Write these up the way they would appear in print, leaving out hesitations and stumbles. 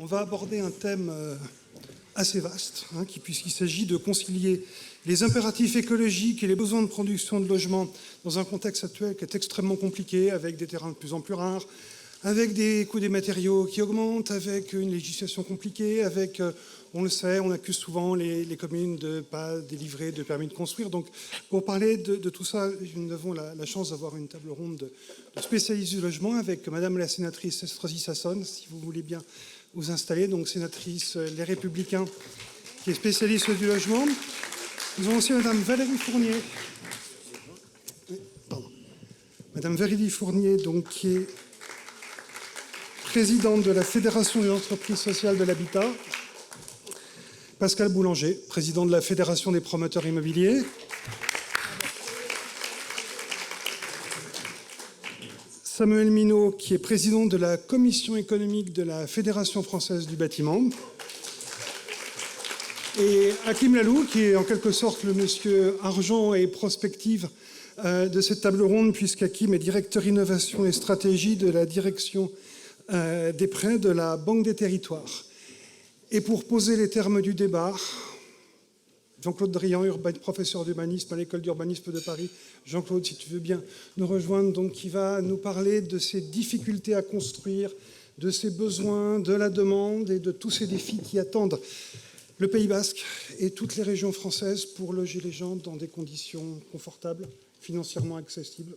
On va aborder un thème assez vaste, puisqu'il s'agit de concilier les impératifs écologiques et les besoins de production de logements dans un contexte actuel qui est extrêmement compliqué, avec des terrains de plus en plus rares, avec des coûts des matériaux qui augmentent, avec une législation compliquée, avec, on le sait, on accuse souvent les communes de ne pas délivrer de permis de construire. Donc, pour parler de tout ça, nous avons la chance d'avoir une table ronde de spécialistes du logement avec Madame la sénatrice Estrosi Sassone, si vous voulez bien vous installer, donc sénatrice Les Républicains, qui est spécialiste du logement. Nous avons aussi Madame Valérie Fournier. Madame Valérie Fournier, donc, qui est présidente de la Fédération des entreprises sociales de l'habitat. Pascal Boulanger, président de la Fédération des promoteurs immobiliers. Samuel Minot, qui est président de la commission économique de la Fédération française du bâtiment. Et Hakim Lalou, qui est en quelque sorte le monsieur argent et prospective de cette table ronde, puisqu'Hakim est directeur innovation et stratégie de la direction des prêts de la Banque des Territoires. Et pour poser les termes du débat, Jean-Claude Drian, professeur d'urbanisme à l'école d'urbanisme de Paris. Jean-Claude, si tu veux bien nous rejoindre, donc, qui va nous parler de ces difficultés à construire, de ces besoins, de la demande et de tous ces défis qui attendent le Pays Basque et toutes les régions françaises pour loger les gens dans des conditions confortables, financièrement accessibles.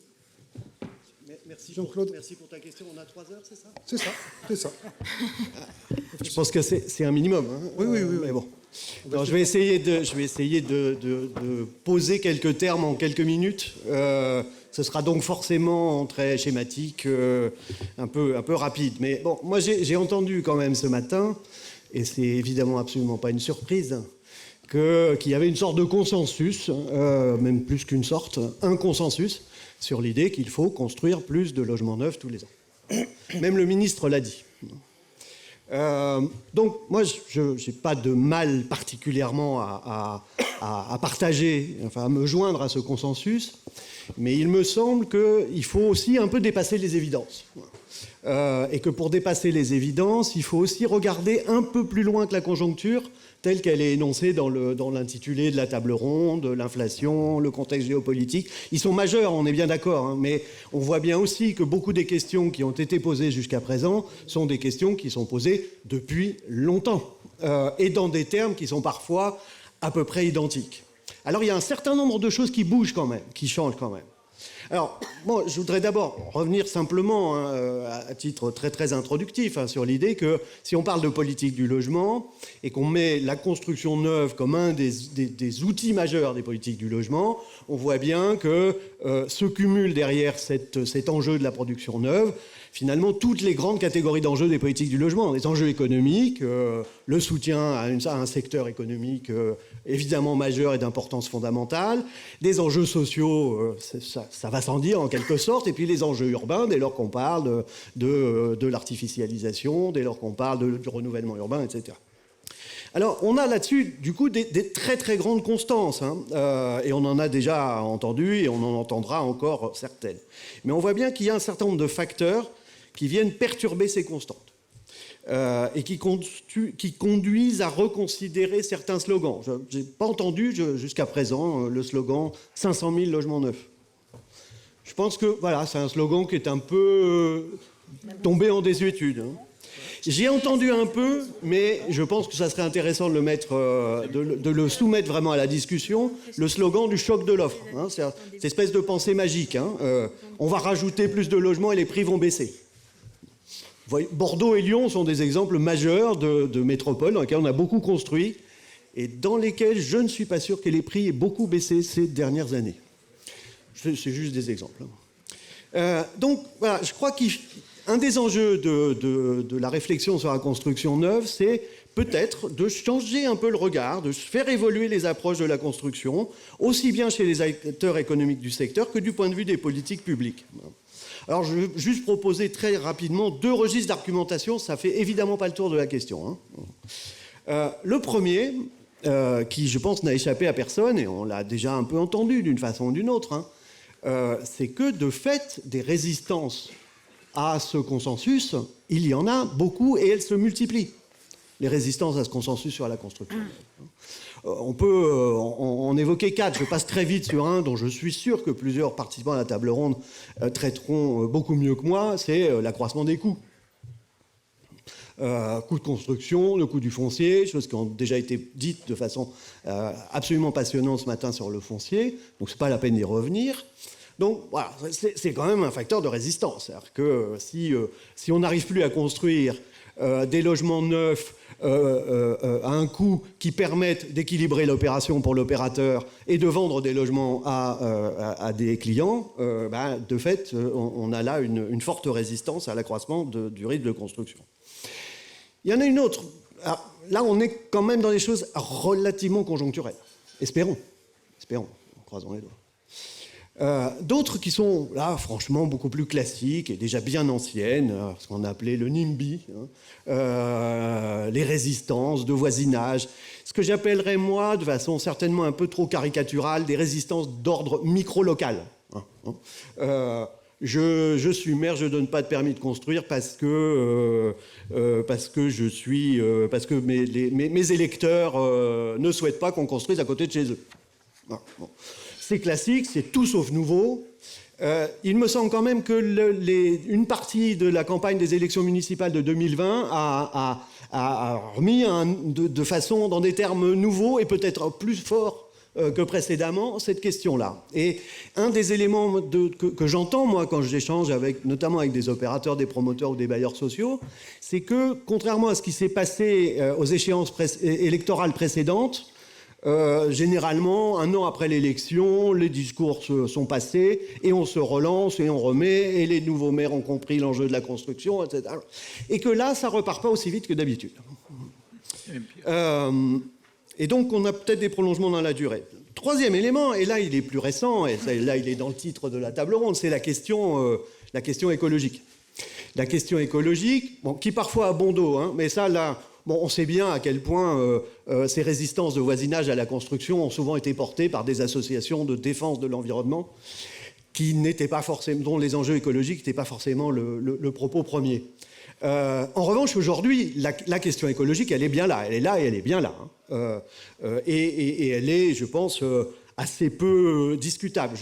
Merci Jean-Claude. Merci pour ta question. On a 3 heures, c'est ça ? C'est ça. Je pense que c'est un minimum. Hein. Oui. Mais bon. Alors, je vais essayer de poser quelques termes en quelques minutes. Ce sera donc forcément très schématique, un peu rapide. Mais bon, moi j'ai entendu quand même ce matin, et c'est évidemment absolument pas une surprise, qu'il y avait une sorte de consensus, même plus qu'une sorte, un consensus sur l'idée qu'il faut construire plus de logements neufs tous les ans. Même le ministre l'a dit. Donc moi, je n'ai pas de mal particulièrement à partager, enfin à me joindre à ce consensus, mais il me semble qu'il faut aussi un peu dépasser les évidences. Et que pour dépasser les évidences, il faut aussi regarder un peu plus loin que la conjoncture, telle qu'elle est énoncée dans l'intitulé de la table ronde, l'inflation, le contexte géopolitique. Ils sont majeurs, on est bien d'accord, hein, mais on voit bien aussi que beaucoup des questions qui ont été posées jusqu'à présent sont des questions qui sont posées depuis longtemps, et dans des termes qui sont parfois à peu près identiques. Alors il y a un certain nombre de choses qui bougent quand même, qui changent quand même. Alors, bon, je voudrais d'abord revenir simplement, à titre très très introductif, sur l'idée que si on parle de politique du logement et qu'on met la construction neuve comme un des outils majeurs des politiques du logement, on voit bien que se cumulent derrière cet enjeu de la production neuve finalement toutes les grandes catégories d'enjeux des politiques du logement. Les enjeux économiques, le soutien à un secteur économique évidemment majeur et d'importance fondamentale, des enjeux sociaux, ça va sans dire en quelque sorte, et puis les enjeux urbains, dès lors qu'on parle de l'artificialisation, dès lors qu'on parle du renouvellement urbain, etc. Alors, on a là-dessus, du coup, des très très grandes constances, et on en a déjà entendu, et on en entendra encore certaines. Mais on voit bien qu'il y a un certain nombre de facteurs qui viennent perturber ces constantes, et qui conduisent à reconsidérer certains slogans. Je n'ai pas entendu jusqu'à présent le slogan « 500 000 logements neufs ». Je pense que voilà, c'est un slogan qui est un peu tombé en désuétude. J'ai entendu un peu, mais je pense que ça serait intéressant de le soumettre vraiment à la discussion, le slogan du choc de l'offre. C'est cette espèce de pensée magique. On va rajouter plus de logements et les prix vont baisser. Bordeaux et Lyon sont des exemples majeurs de métropoles dans lesquelles on a beaucoup construit et dans lesquelles je ne suis pas sûr que les prix aient beaucoup baissé ces dernières années. C'est juste des exemples. Donc voilà, je crois qu'un des enjeux de la réflexion sur la construction neuve, c'est peut-être de changer un peu le regard, de faire évoluer les approches de la construction, aussi bien chez les acteurs économiques du secteur que du point de vue des politiques publiques. Alors, je vais juste proposer très rapidement 2 registres d'argumentation. Ça fait évidemment pas le tour de la question. Le premier, qui, je pense, n'a échappé à personne, et on l'a déjà un peu entendu d'une façon ou d'une autre, c'est que, de fait, des résistances à ce consensus, il y en a beaucoup et elles se multiplient. les résistances à ce consensus sur la construction. On peut en évoquer 4. Je passe très vite sur un dont je suis sûr que plusieurs participants à la table ronde traiteront beaucoup mieux que moi, c'est l'accroissement des coûts. Coût de construction, le coût du foncier, choses qui ont déjà été dites de façon absolument passionnante ce matin sur le foncier, donc c'est pas la peine d'y revenir. Donc voilà, c'est quand même un facteur de résistance. C'est-à-dire que si on n'arrive plus à construire des logements neufs à un coût qui permettent d'équilibrer l'opération pour l'opérateur et de vendre des logements à des clients, de fait, on a là une forte résistance à l'accroissement du rythme de construction. Il y en a une autre. Alors, là, on est quand même dans des choses relativement conjoncturelles. Espérons, croisons les doigts. D'autres qui sont, là, franchement, beaucoup plus classiques et déjà bien anciennes, ce qu'on appelait le NIMBY, les résistances de voisinage, ce que j'appellerais, moi, de façon certainement un peu trop caricaturale, des résistances d'ordre micro-local. Je suis maire, je ne donne pas de permis de construire parce que mes électeurs ne souhaitent pas qu'on construise à côté de chez eux. Bon. C'est classique, c'est tout sauf nouveau. Il me semble quand même que une partie de la campagne des élections municipales de 2020 a remis de façon, dans des termes nouveaux et peut-être plus forts que précédemment, cette question-là. Et un des éléments que j'entends, moi, quand j'échange notamment avec des opérateurs, des promoteurs ou des bailleurs sociaux, c'est que, contrairement à ce qui s'est passé aux échéances électorales précédentes, généralement, un an après l'élection, les discours sont passés et on se relance et on remet et les nouveaux maires ont compris l'enjeu de la construction, etc. Et que là, ça repart pas aussi vite que d'habitude. Et donc, on a peut-être des prolongements dans la durée. Troisième élément, et là, il est plus récent, et là, il est dans le titre de la table ronde, c'est la question écologique. La question écologique, qui parfois a bon dos, mais ça, là, on sait bien à quel point ces résistances de voisinage à la construction ont souvent été portées par des associations de défense de l'environnement dont les enjeux écologiques n'étaient pas forcément le propos premier. En revanche, aujourd'hui, la question écologique, elle est bien là. Elle est là et elle est bien là. Et elle est, je pense, assez peu discutable.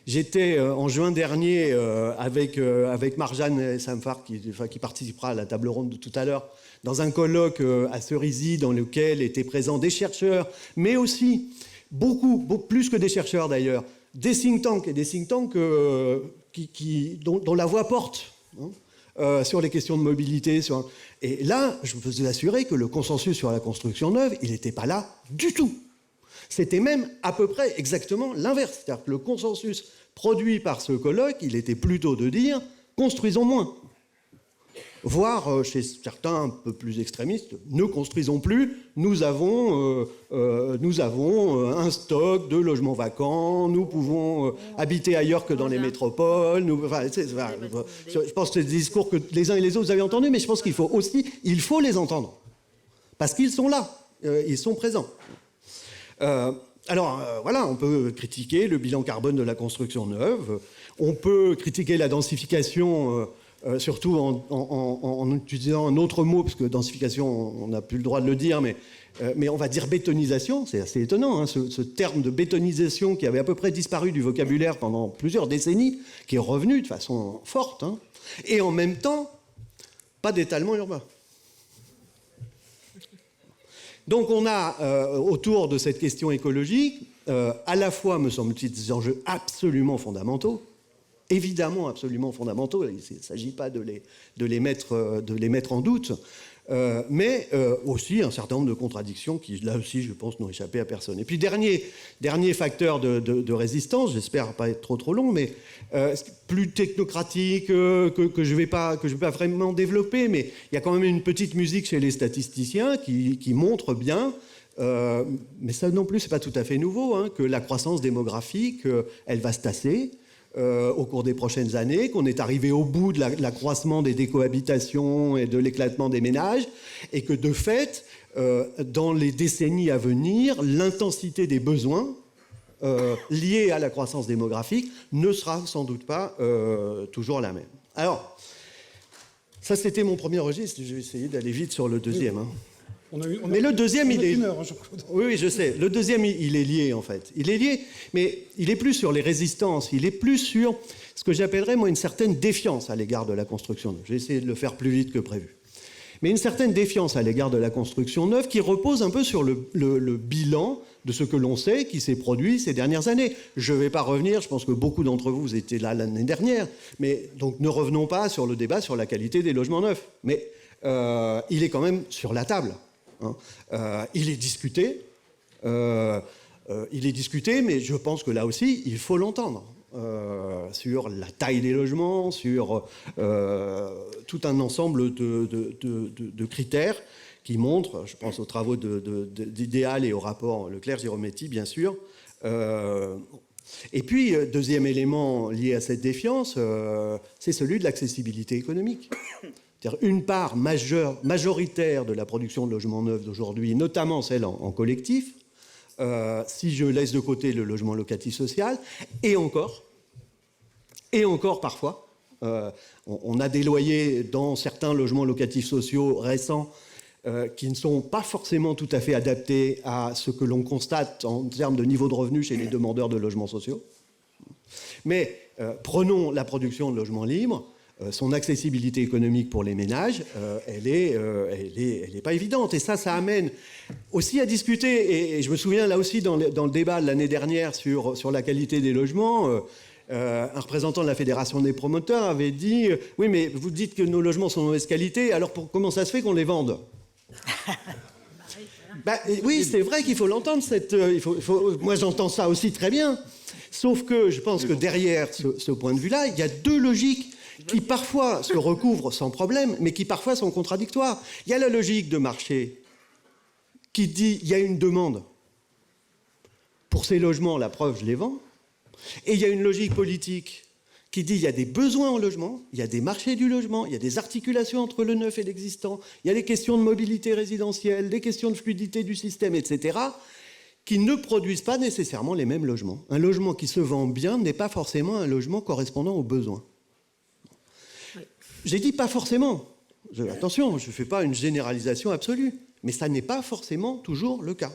J'étais en juin dernier avec Marjane Samfar, qui participera à la table ronde de tout à l'heure, dans un colloque à Cerisy, dans lequel étaient présents des chercheurs, mais aussi beaucoup plus que des chercheurs d'ailleurs, des think tanks et des think tanks dont la voix porte. Sur les questions de mobilité. Et là, je peux vous assurer que le consensus sur la construction neuve, il n'était pas là du tout. C'était même à peu près exactement l'inverse. C'est-à-dire que le consensus produit par ce colloque, il était plutôt de dire « construisons moins ». Voire, chez certains un peu plus extrémistes, ne construisons plus, nous avons un stock de logements vacants, nous pouvons habiter ailleurs que dans les métropoles. Je pense que c'est des discours que les uns et les autres vous avez entendus, mais je pense qu'il faut les entendre. Parce qu'ils sont là, ils sont présents. Voilà, on peut critiquer le bilan carbone de la construction neuve, on peut critiquer la densification... surtout en utilisant un autre mot, parce que densification, on n'a plus le droit de le dire, mais on va dire bétonisation. C'est assez étonnant, ce terme de bétonisation qui avait à peu près disparu du vocabulaire pendant plusieurs décennies, qui est revenu de façon forte. Et en même temps, pas d'étalement urbain. Donc on a, autour de cette question écologique, à la fois, me semble-t-il, des enjeux absolument fondamentaux, évidemment absolument fondamentaux, il ne s'agit pas de les mettre en doute, mais aussi un certain nombre de contradictions qui, là aussi, je pense, n'ont échappé à personne. Et puis, dernier facteur de résistance, j'espère pas être trop long, mais plus technocratique, que je vais pas vraiment développer, mais il y a quand même une petite musique chez les statisticiens qui montre bien, mais ça non plus, c'est pas tout à fait nouveau, que la croissance démographique, elle va se tasser, au cours des prochaines années, qu'on est arrivé au bout de l'accroissement des décohabitations et de l'éclatement des ménages, et que de fait, dans les décennies à venir, l'intensité des besoins liés à la croissance démographique ne sera sans doute pas toujours la même. Alors, Ça, c'était mon premier registre. Je vais essayer d'aller vite sur le deuxième. Hein. Mais le deuxième, il est... Heure, Jean-Claude. Oui, je sais. Le deuxième, il est lié, en fait. Il est lié, mais il est plus sur les résistances. Il est plus sur ce que j'appellerais, moi, une certaine défiance à l'égard de la construction neuve. J'ai essayé de le faire plus vite que prévu. Mais une certaine défiance à l'égard de la construction neuve qui repose un peu sur le bilan de ce que l'on sait qui s'est produit ces dernières années. Je ne vais pas revenir, je pense que beaucoup d'entre vous étaient là l'année dernière, mais donc ne revenons pas sur le débat sur la qualité des logements neufs. Mais il est quand même sur la table. Hein. Il est discuté, mais je pense que là aussi, il faut l'entendre. Sur la taille des logements, sur tout un ensemble de critères qui montrent, je pense aux travaux d'Idéal et au rapport Leclerc-Girometti, bien sûr. Et puis, deuxième élément lié à cette défiance, c'est celui de l'accessibilité économique. C'est-à-dire une part majoritaire de la production de logements neufs d'aujourd'hui, notamment celle en collectif, si je laisse de côté le logement locatif social, et encore parfois, on a des loyers dans certains logements locatifs sociaux récents qui ne sont pas forcément tout à fait adaptés à ce que l'on constate en termes de niveau de revenus chez les demandeurs de logements sociaux. Mais prenons la production de logements libres. Son accessibilité économique pour les ménages, elle est pas évidente. Et ça amène aussi à discuter. Et je me souviens là aussi dans le débat de l'année dernière sur la qualité des logements, un représentant de la Fédération des promoteurs avait dit « Oui, mais vous dites que nos logements sont de mauvaise qualité, alors comment ça se fait qu'on les vende ?» Oui, c'est vrai qu'il faut l'entendre. Moi, j'entends ça aussi très bien. Sauf que je pense que derrière ce point de vue-là, il y a deux logiques qui parfois se recouvrent sans problème, mais qui parfois sont contradictoires. Il y a la logique de marché qui dit il y a une demande pour ces logements, la preuve, je les vends. Et il y a une logique politique qui dit il y a des besoins en logement, il y a des marchés du logement, il y a des articulations entre le neuf et l'existant, il y a des questions de mobilité résidentielle, des questions de fluidité du système, etc., qui ne produisent pas nécessairement les mêmes logements. Un logement qui se vend bien n'est pas forcément un logement correspondant aux besoins. J'ai dit pas forcément. Attention, je ne fais pas une généralisation absolue, mais ça n'est pas forcément toujours le cas.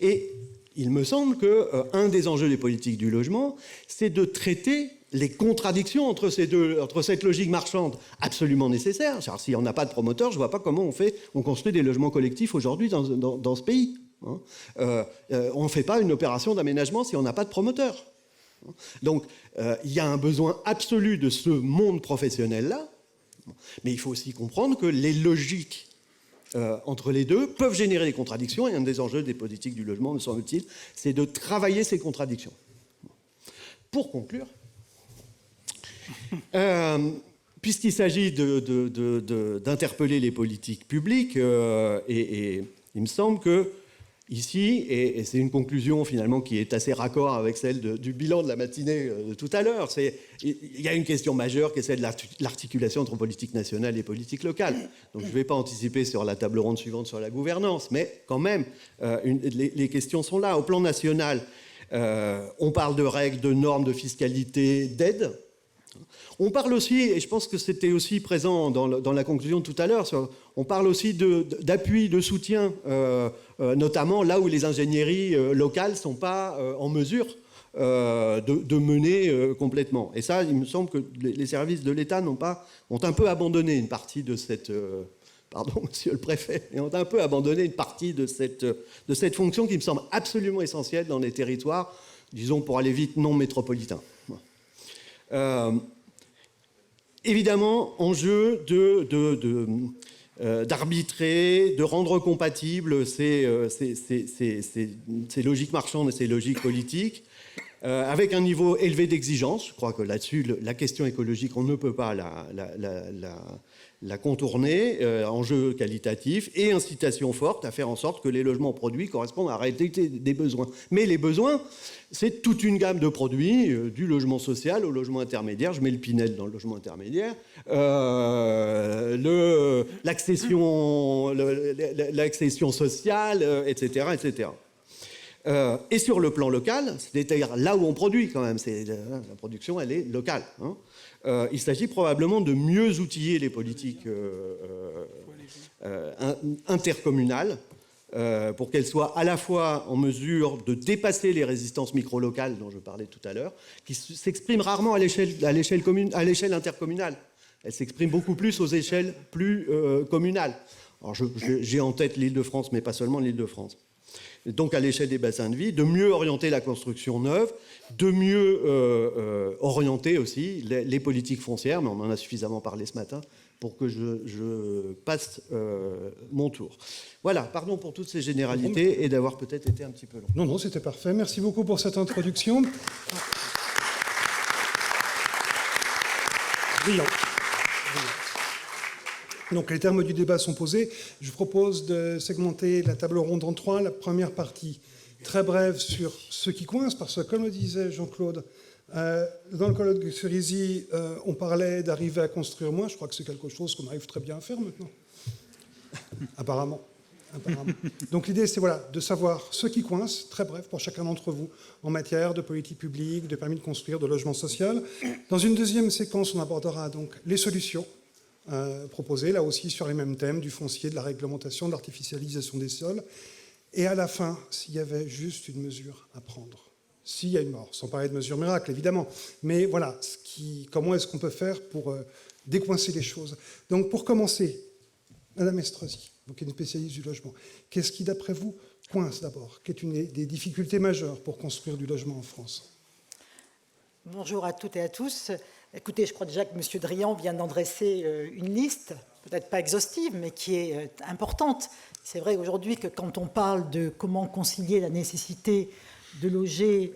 Et il me semble qu'un des enjeux des politiques du logement, c'est de traiter les contradictions entre cette logique marchande absolument nécessaire. Alors, si on n'a pas de promoteur, je ne vois pas comment on construit des logements collectifs aujourd'hui dans ce pays. On ne fait pas une opération d'aménagement si on n'a pas de promoteur. Donc, il y a un besoin absolu de ce monde professionnel-là, mais il faut aussi comprendre que les logiques entre les deux peuvent générer des contradictions, et un des enjeux des politiques du logement, me semble-t-il, c'est de travailler ces contradictions. Pour conclure, puisqu'il s'agit d'interpeller les politiques publiques, et il me semble que ici, et c'est une conclusion finalement qui est assez raccord avec celle du bilan de la matinée de tout à l'heure, il y a une question majeure qui est celle de l'articulation entre politique nationale et politique locale. Donc je ne vais pas anticiper sur la table ronde suivante sur la gouvernance, mais quand même, les questions sont là. Au plan national, on parle de règles, de normes, de fiscalité, d'aides. On parle aussi, et je pense que c'était aussi présent dans la conclusion de tout à l'heure, on parle aussi d'appui, de soutien, notamment là où les ingénieries locales ne sont pas en mesure de mener complètement. Et ça, il me semble que les services de l'État ont un peu abandonné une partie de cette... pardon, monsieur le préfet, ont un peu abandonné une partie de cette fonction qui me semble absolument essentielle dans les territoires, disons pour aller vite, non métropolitains. Évidemment, enjeu d'arbitrer, de rendre compatibles ces logiques marchandes et ces logiques politiques, avec un niveau élevé d'exigence. Je crois que là-dessus, la question écologique, on ne peut pas la contourner, enjeu qualitatif et incitation forte à faire en sorte que les logements produits correspondent à la réalité des besoins. Mais les besoins, c'est toute une gamme de produits, du logement social au logement intermédiaire. Je mets le Pinel dans le logement intermédiaire. L'accession sociale, etc., etc. Et sur le plan local, c'est-à-dire là où on produit quand même, la production elle est locale. Il s'agit probablement de mieux outiller les politiques intercommunales pour qu'elles soient à la fois en mesure de dépasser les résistances micro-locales dont je parlais tout à l'heure, qui s'expriment rarement à l'échelle intercommunale. Elles s'expriment beaucoup plus aux échelles plus communales. Alors j'ai en tête l'Île-de-France, mais pas seulement l'Île-de-France. Donc à l'échelle des bassins de vie, de mieux orienter la construction neuve, de mieux orienter aussi les politiques foncières, mais on en a suffisamment parlé ce matin pour que je passe mon tour. Voilà, pardon pour toutes ces généralités et d'avoir peut-être été un petit peu long. Non, non, c'était parfait. Merci beaucoup pour cette introduction. Brillant. Donc les termes du débat sont posés. Je propose de segmenter la table ronde en trois. La première partie, très brève, sur ce qui coince, parce que comme le disait Jean-Claude, dans le colloque de Cerisy, on parlait d'arriver à construire moins. Je crois que c'est quelque chose qu'on arrive très bien à faire maintenant. Apparemment. Donc l'idée, c'est voilà, de savoir ce qui coince, très bref, pour chacun d'entre vous, en matière de politique publique, de permis de construire, de logement social. Dans une deuxième séquence, on abordera donc les solutions proposées, là aussi sur les mêmes thèmes, du foncier, de la réglementation, de l'artificialisation des sols. Et à la fin, s'il y avait juste une mesure à prendre. S'il y a une mort, sans parler de mesures miracles, évidemment. Mais voilà, comment est-ce qu'on peut faire pour décoincer les choses. Donc pour commencer, Madame Estrosi, vous qui êtes une spécialiste du logement, qu'est-ce qui, d'après vous, coince d'abord? Quelles sont des difficultés majeures pour construire du logement en France? Bonjour à toutes et à tous. Écoutez, je crois déjà que M. Drian vient d'en dresser une liste, peut-être pas exhaustive, mais qui est importante. C'est vrai aujourd'hui que quand on parle de comment concilier la nécessité de loger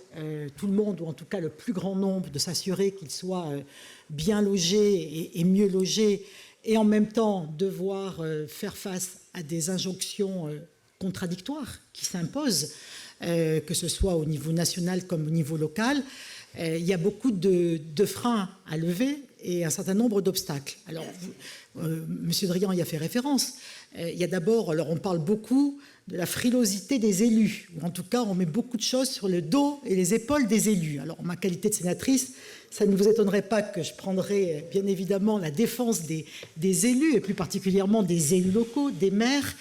tout le monde, ou en tout cas le plus grand nombre, de s'assurer qu'ils soient bien logés et mieux logés, et en même temps devoir faire face à des injonctions contradictoires qui s'imposent, que ce soit au niveau national comme au niveau local, il y a beaucoup de freins à lever et un certain nombre d'obstacles. Alors, M. Drian y a fait référence. Il y a d'abord, alors on parle beaucoup de la frilosité des élus, ou en tout cas on met beaucoup de choses sur le dos et les épaules des élus. Alors en ma qualité de sénatrice, ça ne vous étonnerait pas que je prendrai bien évidemment la défense des élus, et plus particulièrement des élus locaux, des maires,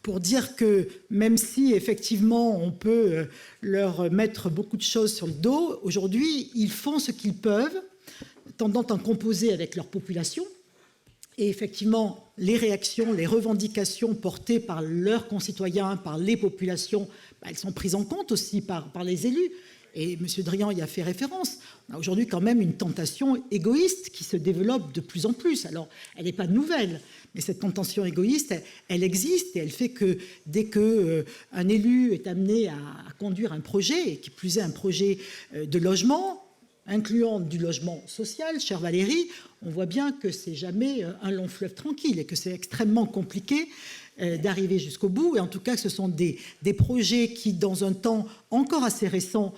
pour dire que même si effectivement on peut leur mettre beaucoup de choses sur le dos, aujourd'hui ils font ce qu'ils peuvent, tendant à composer avec leur population. Et effectivement, les réactions, les revendications portées par leurs concitoyens, par les populations, elles sont prises en compte aussi par les élus. Et M. Drian y a fait référence. On a aujourd'hui quand même une tentation égoïste qui se développe de plus en plus. Alors, elle n'est pas nouvelle, mais cette tentation égoïste, elle existe et elle fait que dès qu'un élu est amené à conduire un projet, et qui plus est un projet de logement, incluant du logement social, chère Valérie, on voit bien que c'est jamais un long fleuve tranquille et que c'est extrêmement compliqué d'arriver jusqu'au bout. Et en tout cas, ce sont des projets qui, dans un temps encore assez récent,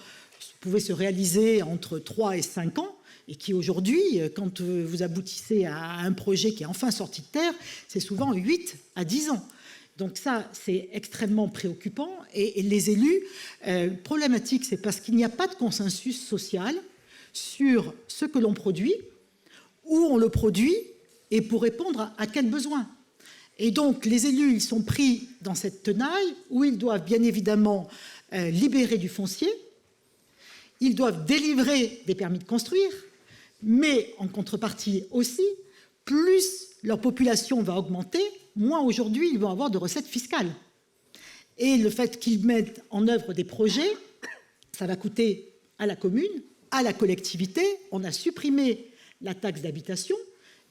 pouvaient se réaliser entre 3 et 5 ans, et qui aujourd'hui, quand vous aboutissez à un projet qui est enfin sorti de terre, c'est souvent 8 à 10 ans. Donc ça, c'est extrêmement préoccupant. Et les élus, problématique, c'est parce qu'il n'y a pas de consensus social sur ce que l'on produit, où on le produit et pour répondre à quel besoin. Et donc les élus, ils sont pris dans cette tenaille où ils doivent bien évidemment libérer du foncier, ils doivent délivrer des permis de construire, mais en contrepartie aussi, plus leur population va augmenter, moins aujourd'hui ils vont avoir de recettes fiscales. Et le fait qu'ils mettent en œuvre des projets, ça va coûter à la commune, à la collectivité. On a supprimé la taxe d'habitation,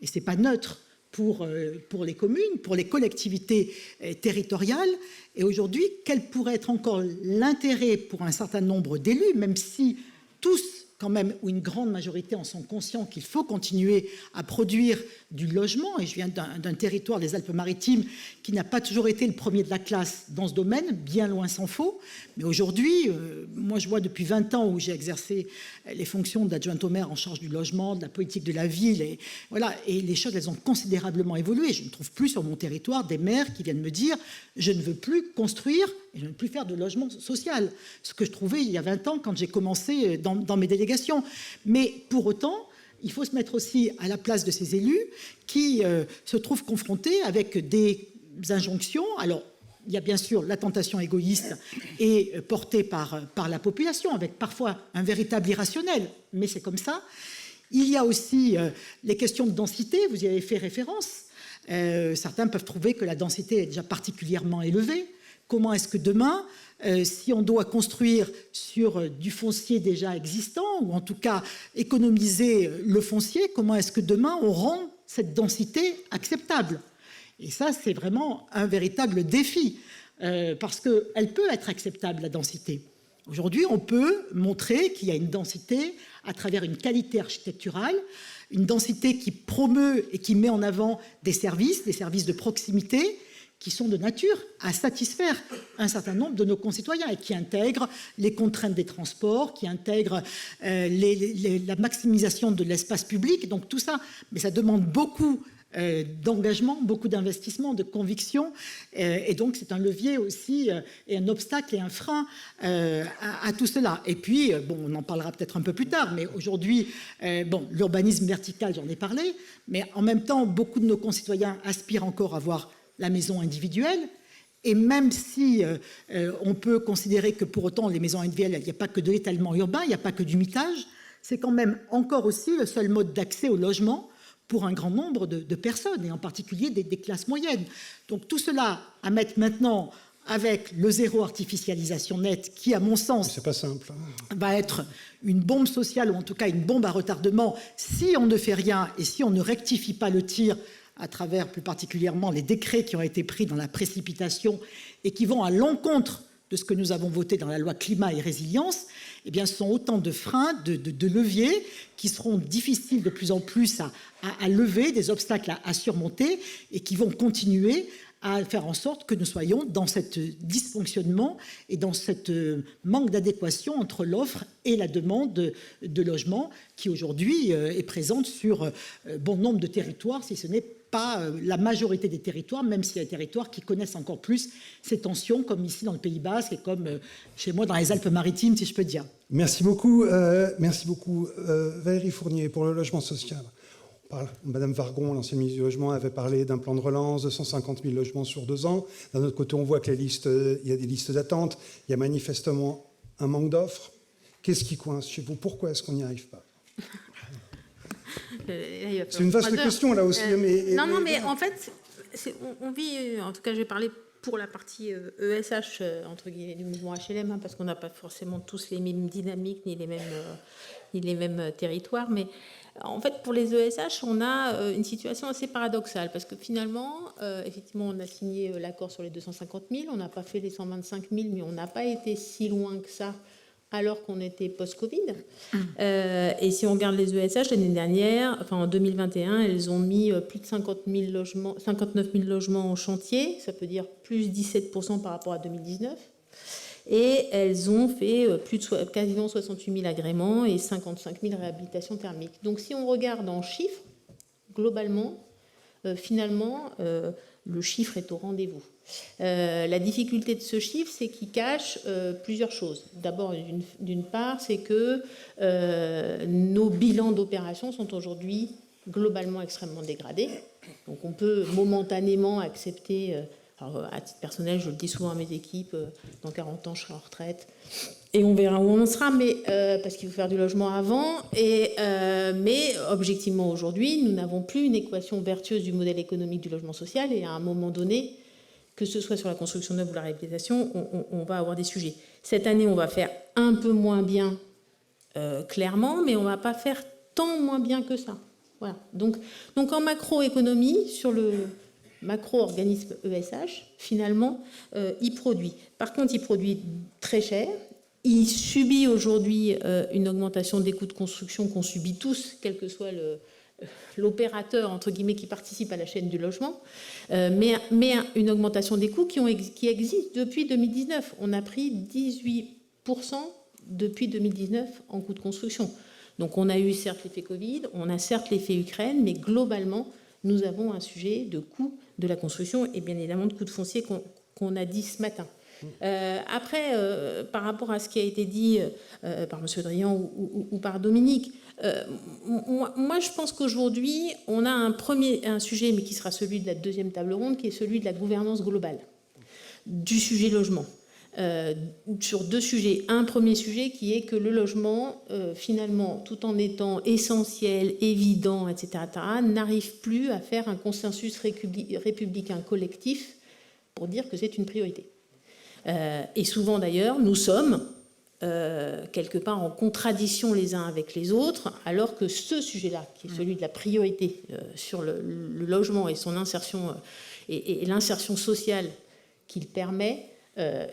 et ce n'est pas neutre pour les communes, pour les collectivités territoriales. Et aujourd'hui, quel pourrait être encore l'intérêt pour un certain nombre d'élus, même si tous, quand même, ou une grande majorité en sont conscients qu'il faut continuer à produire du logement. Et je viens d'un territoire, les Alpes-Maritimes, qui n'a pas toujours été le premier de la classe dans ce domaine, bien loin s'en faut. Mais aujourd'hui, moi je vois depuis 20 ans où j'ai exercé les fonctions d'adjointe au maire en charge du logement, de la politique de la ville, et voilà, et les choses, elles ont considérablement évolué. Je ne trouve plus sur mon territoire des maires qui viennent me dire « je ne veux plus construire et de ne plus faire de logement social, ce que je trouvais il y a 20 ans quand j'ai commencé dans mes délégations. Mais pour autant, il faut se mettre aussi à la place de ces élus qui se trouvent confrontés avec des injonctions. Alors, il y a bien sûr la tentation égoïste et portée par la population, avec parfois un véritable irrationnel, mais c'est comme ça. Il y a aussi les questions de densité, vous y avez fait référence. Certains peuvent trouver que la densité est déjà particulièrement élevée. Comment est-ce que demain, si on doit construire sur du foncier déjà existant, ou en tout cas économiser le foncier, comment est-ce que demain on rend cette densité acceptable ? Et ça, c'est vraiment un véritable défi, parce qu'elle peut être acceptable, la densité. Aujourd'hui, on peut montrer qu'il y a une densité à travers une qualité architecturale, une densité qui promeut et qui met en avant des services de proximité, qui sont de nature à satisfaire un certain nombre de nos concitoyens et qui intègrent les contraintes des transports, qui intègrent la maximisation de l'espace public. Donc tout ça, mais ça demande beaucoup d'engagement, beaucoup d'investissement, de conviction, et donc c'est un levier aussi et un obstacle et un frein à tout cela. Et puis, bon, on en parlera peut-être un peu plus tard, mais aujourd'hui, bon, l'urbanisme vertical, j'en ai parlé, mais en même temps, beaucoup de nos concitoyens aspirent encore à avoir la maison individuelle. Et même si on peut considérer que pour autant les maisons individuelles, il n'y a pas que de l'étalement urbain, il n'y a pas que du mitage, c'est quand même encore aussi le seul mode d'accès au logement pour un grand nombre de personnes, et en particulier des classes moyennes. Donc tout cela à mettre maintenant avec le zéro artificialisation nette, qui à mon sens c'est pas simple, va être une bombe sociale, ou en tout cas une bombe à retardement, si on ne fait rien et si on ne rectifie pas le tir à travers plus particulièrement les décrets qui ont été pris dans la précipitation et qui vont à l'encontre de ce que nous avons voté dans la loi climat et résilience, eh bien, ce sont autant de freins, de leviers qui seront difficiles de plus en plus à lever, des obstacles à surmonter, et qui vont continuer à faire en sorte que nous soyons dans ce dysfonctionnement et dans ce manque d'adéquation entre l'offre et la demande de logement qui aujourd'hui est présente sur bon nombre de territoires, si ce n'est pas la majorité des territoires, même s'il y a des territoires qui connaissent encore plus ces tensions, comme ici dans le Pays Basque et comme chez moi dans les Alpes-Maritimes, si je peux dire. Merci beaucoup Valérie Fournier, pour le logement social. Madame Vargon, l'ancienne ministre du Logement, avait parlé d'un plan de relance de 150 000 logements sur 2 ans. D'un autre côté, on voit qu'il y a des listes d'attente. Il y a manifestement un manque d'offres. Qu'est-ce qui coince chez vous? Pourquoi est-ce qu'on n'y arrive pas? C'est une vaste question, là aussi. Mais en fait, on vit, en tout cas, je vais parler pour la partie ESH, entre guillemets, du mouvement HLM, parce qu'on n'a pas forcément tous les mêmes dynamiques, ni les mêmes territoires, mais en fait, pour les ESH, on a une situation assez paradoxale, parce que finalement, effectivement, on a signé l'accord sur les 250 000, on n'a pas fait les 125 000, mais on n'a pas été si loin que ça, alors qu'on était post-Covid. Et si on regarde les ESH, l'année dernière, enfin en 2021, elles ont mis plus de 59 000 logements en chantier, ça peut dire plus 17% par rapport à 2019. Et elles ont fait quasiment 68 000 agréments et 55 000 réhabilitations thermiques. Donc si on regarde en chiffres, globalement, finalement, le chiffre est au rendez-vous. La difficulté de ce chiffre, c'est qu'il cache plusieurs choses. D'abord, d'une part, c'est que nos bilans d'opération sont aujourd'hui globalement extrêmement dégradés. Donc on peut momentanément accepter... Alors, à titre personnel, je le dis souvent à mes équipes, dans 40 ans, je serai en retraite. Et on verra où on en sera, mais, parce qu'il faut faire du logement avant. Mais objectivement, aujourd'hui, nous n'avons plus une équation vertueuse du modèle économique du logement social. Et à un moment donné, que ce soit sur la construction neuve ou la réhabilitation, on va avoir des sujets. Cette année, on va faire un peu moins bien, clairement, mais on ne va pas faire tant moins bien que ça. Voilà. Donc en macroéconomie, sur le... macro-organisme ESH, finalement, il produit. Par contre, il produit très cher. Il subit aujourd'hui une augmentation des coûts de construction qu'on subit tous, quel que soit l'opérateur, entre guillemets, qui participe à la chaîne du logement, mais une augmentation des coûts qui existe depuis 2019. On a pris 18% depuis 2019 en coûts de construction. Donc on a eu certes l'effet Covid, on a certes l'effet Ukraine, mais globalement, nous avons un sujet de coût de la construction et bien évidemment de coûts de foncier qu'on a dit ce matin. Après, par rapport à ce qui a été dit par M. Drian ou par Dominique, moi je pense qu'aujourd'hui, on a un sujet, mais qui sera celui de la deuxième table ronde, qui est celui de la gouvernance globale du sujet logement. Sur deux sujets. Un premier sujet qui est que le logement, finalement, tout en étant essentiel, évident, etc., n'arrive plus à faire un consensus républicain collectif pour dire que c'est une priorité. Et souvent d'ailleurs, nous sommes quelque part en contradiction les uns avec les autres, alors que ce sujet-là, qui est celui de la priorité sur le logement et son insertion et l'insertion sociale qu'il permet,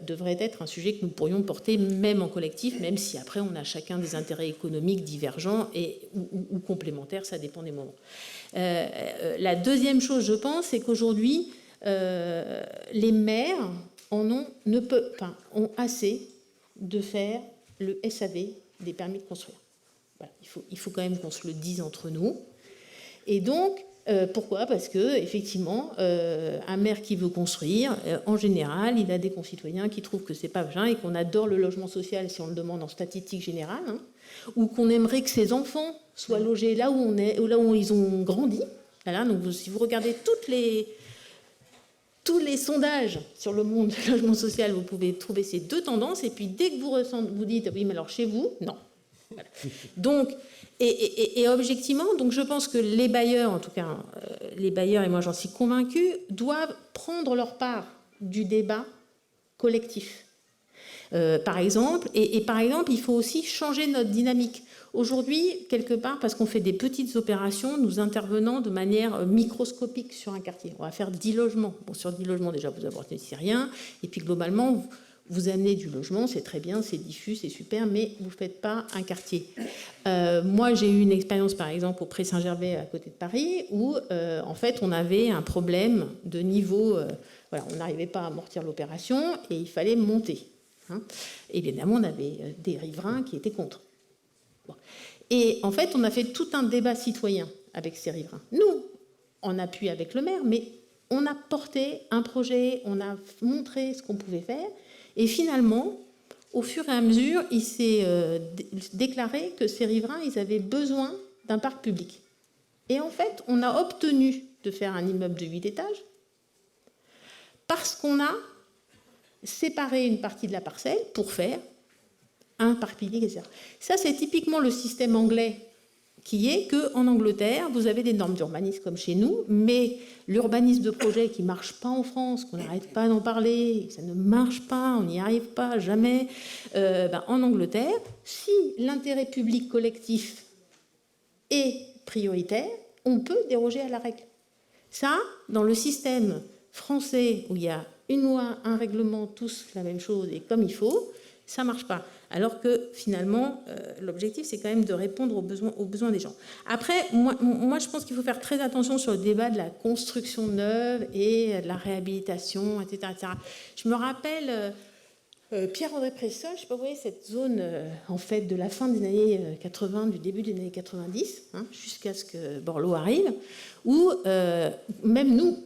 devrait être un sujet que nous pourrions porter même en collectif, même si après on a chacun des intérêts économiques divergents ou complémentaires, ça dépend des moments. La deuxième chose, je pense, c'est qu'aujourd'hui, les maires ont assez de faire le SAV des permis de construire. Voilà, il faut quand même qu'on se le dise entre nous. Et donc, pourquoi ? Parce que effectivement, un maire qui veut construire, en général, il a des concitoyens qui trouvent que c'est pas bien et qu'on adore le logement social si on le demande en statistique générale, ou qu'on aimerait que ses enfants soient logés là où on est, ou là où ils ont grandi. Voilà, donc si vous regardez tous les sondages sur le monde du logement social, vous pouvez trouver ces deux tendances. Et puis dès que vous dites oui, mais alors chez vous, non. Voilà. Donc et objectivement, donc je pense que les bailleurs, en tout cas les bailleurs, et moi j'en suis convaincue, doivent prendre leur part du débat collectif. Par exemple, il faut aussi changer notre dynamique. Aujourd'hui, quelque part, parce qu'on fait des petites opérations, nous intervenons de manière microscopique sur un quartier. On va faire 10 logements. Bon, sur 10 logements, déjà, vous apportez rien. Et puis, globalement, vous amenez du logement, c'est très bien, c'est diffus, c'est super, mais vous ne faites pas un quartier. Moi, j'ai eu une expérience, par exemple, au Pré-Saint-Gervais, à côté de Paris, où, en fait, on avait un problème de niveau... voilà, on n'arrivait pas à amortir l'opération et il fallait monter. Évidemment, on avait des riverains qui étaient contre. Bon. Et en fait, on a fait tout un débat citoyen avec ces riverains. Nous, en appui avec le maire, mais on a porté un projet, on a montré ce qu'on pouvait faire. Et finalement, au fur et à mesure, il s'est déclaré que ces riverains, ils avaient besoin d'un parc public. Et en fait, on a obtenu de faire un immeuble de 8 étages parce qu'on a séparer une partie de la parcelle pour faire un parc public, etc. Ça, c'est typiquement le système anglais, qui est qu'en Angleterre, vous avez des normes d'urbanisme comme chez nous, mais l'urbanisme de projet qui ne marche pas en France, qu'on n'arrête pas d'en parler, ça ne marche pas, on n'y arrive pas, jamais. En Angleterre, si l'intérêt public collectif est prioritaire, on peut déroger à la règle. Ça, dans le système français, où il y a une loi, un règlement, tous la même chose et comme il faut, ça ne marche pas. Alors que finalement, l'objectif, c'est quand même de répondre aux besoins des gens. Après, moi je pense qu'il faut faire très attention sur le débat de la construction neuve et de la réhabilitation, etc. etc. Je me rappelle, Pierre-André Presson, je ne sais pas, vous voyez, cette zone en fait, de la fin des années 80, du début des années 90, jusqu'à ce que Borloo arrive, où même nous,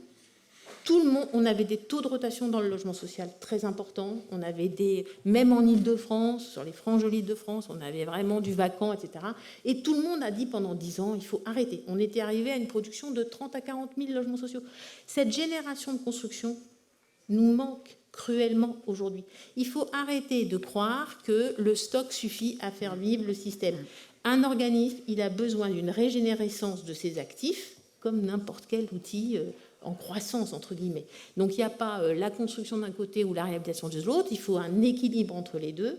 tout le monde, on avait des taux de rotation dans le logement social très importants. On avait même en Île-de-France, sur les franges de l'Île-de-France, on avait vraiment du vacant, etc. Et tout le monde a dit pendant 10 ans, il faut arrêter. On était arrivé à une production de 30 à 40 000 logements sociaux. Cette génération de construction nous manque cruellement aujourd'hui. Il faut arrêter de croire que le stock suffit à faire vivre le système. Un organisme, il a besoin d'une régénérescence de ses actifs, comme n'importe quel outil en croissance, entre guillemets. Donc, il n'y a pas la construction d'un côté ou la réhabilitation de l'autre. Il faut un équilibre entre les deux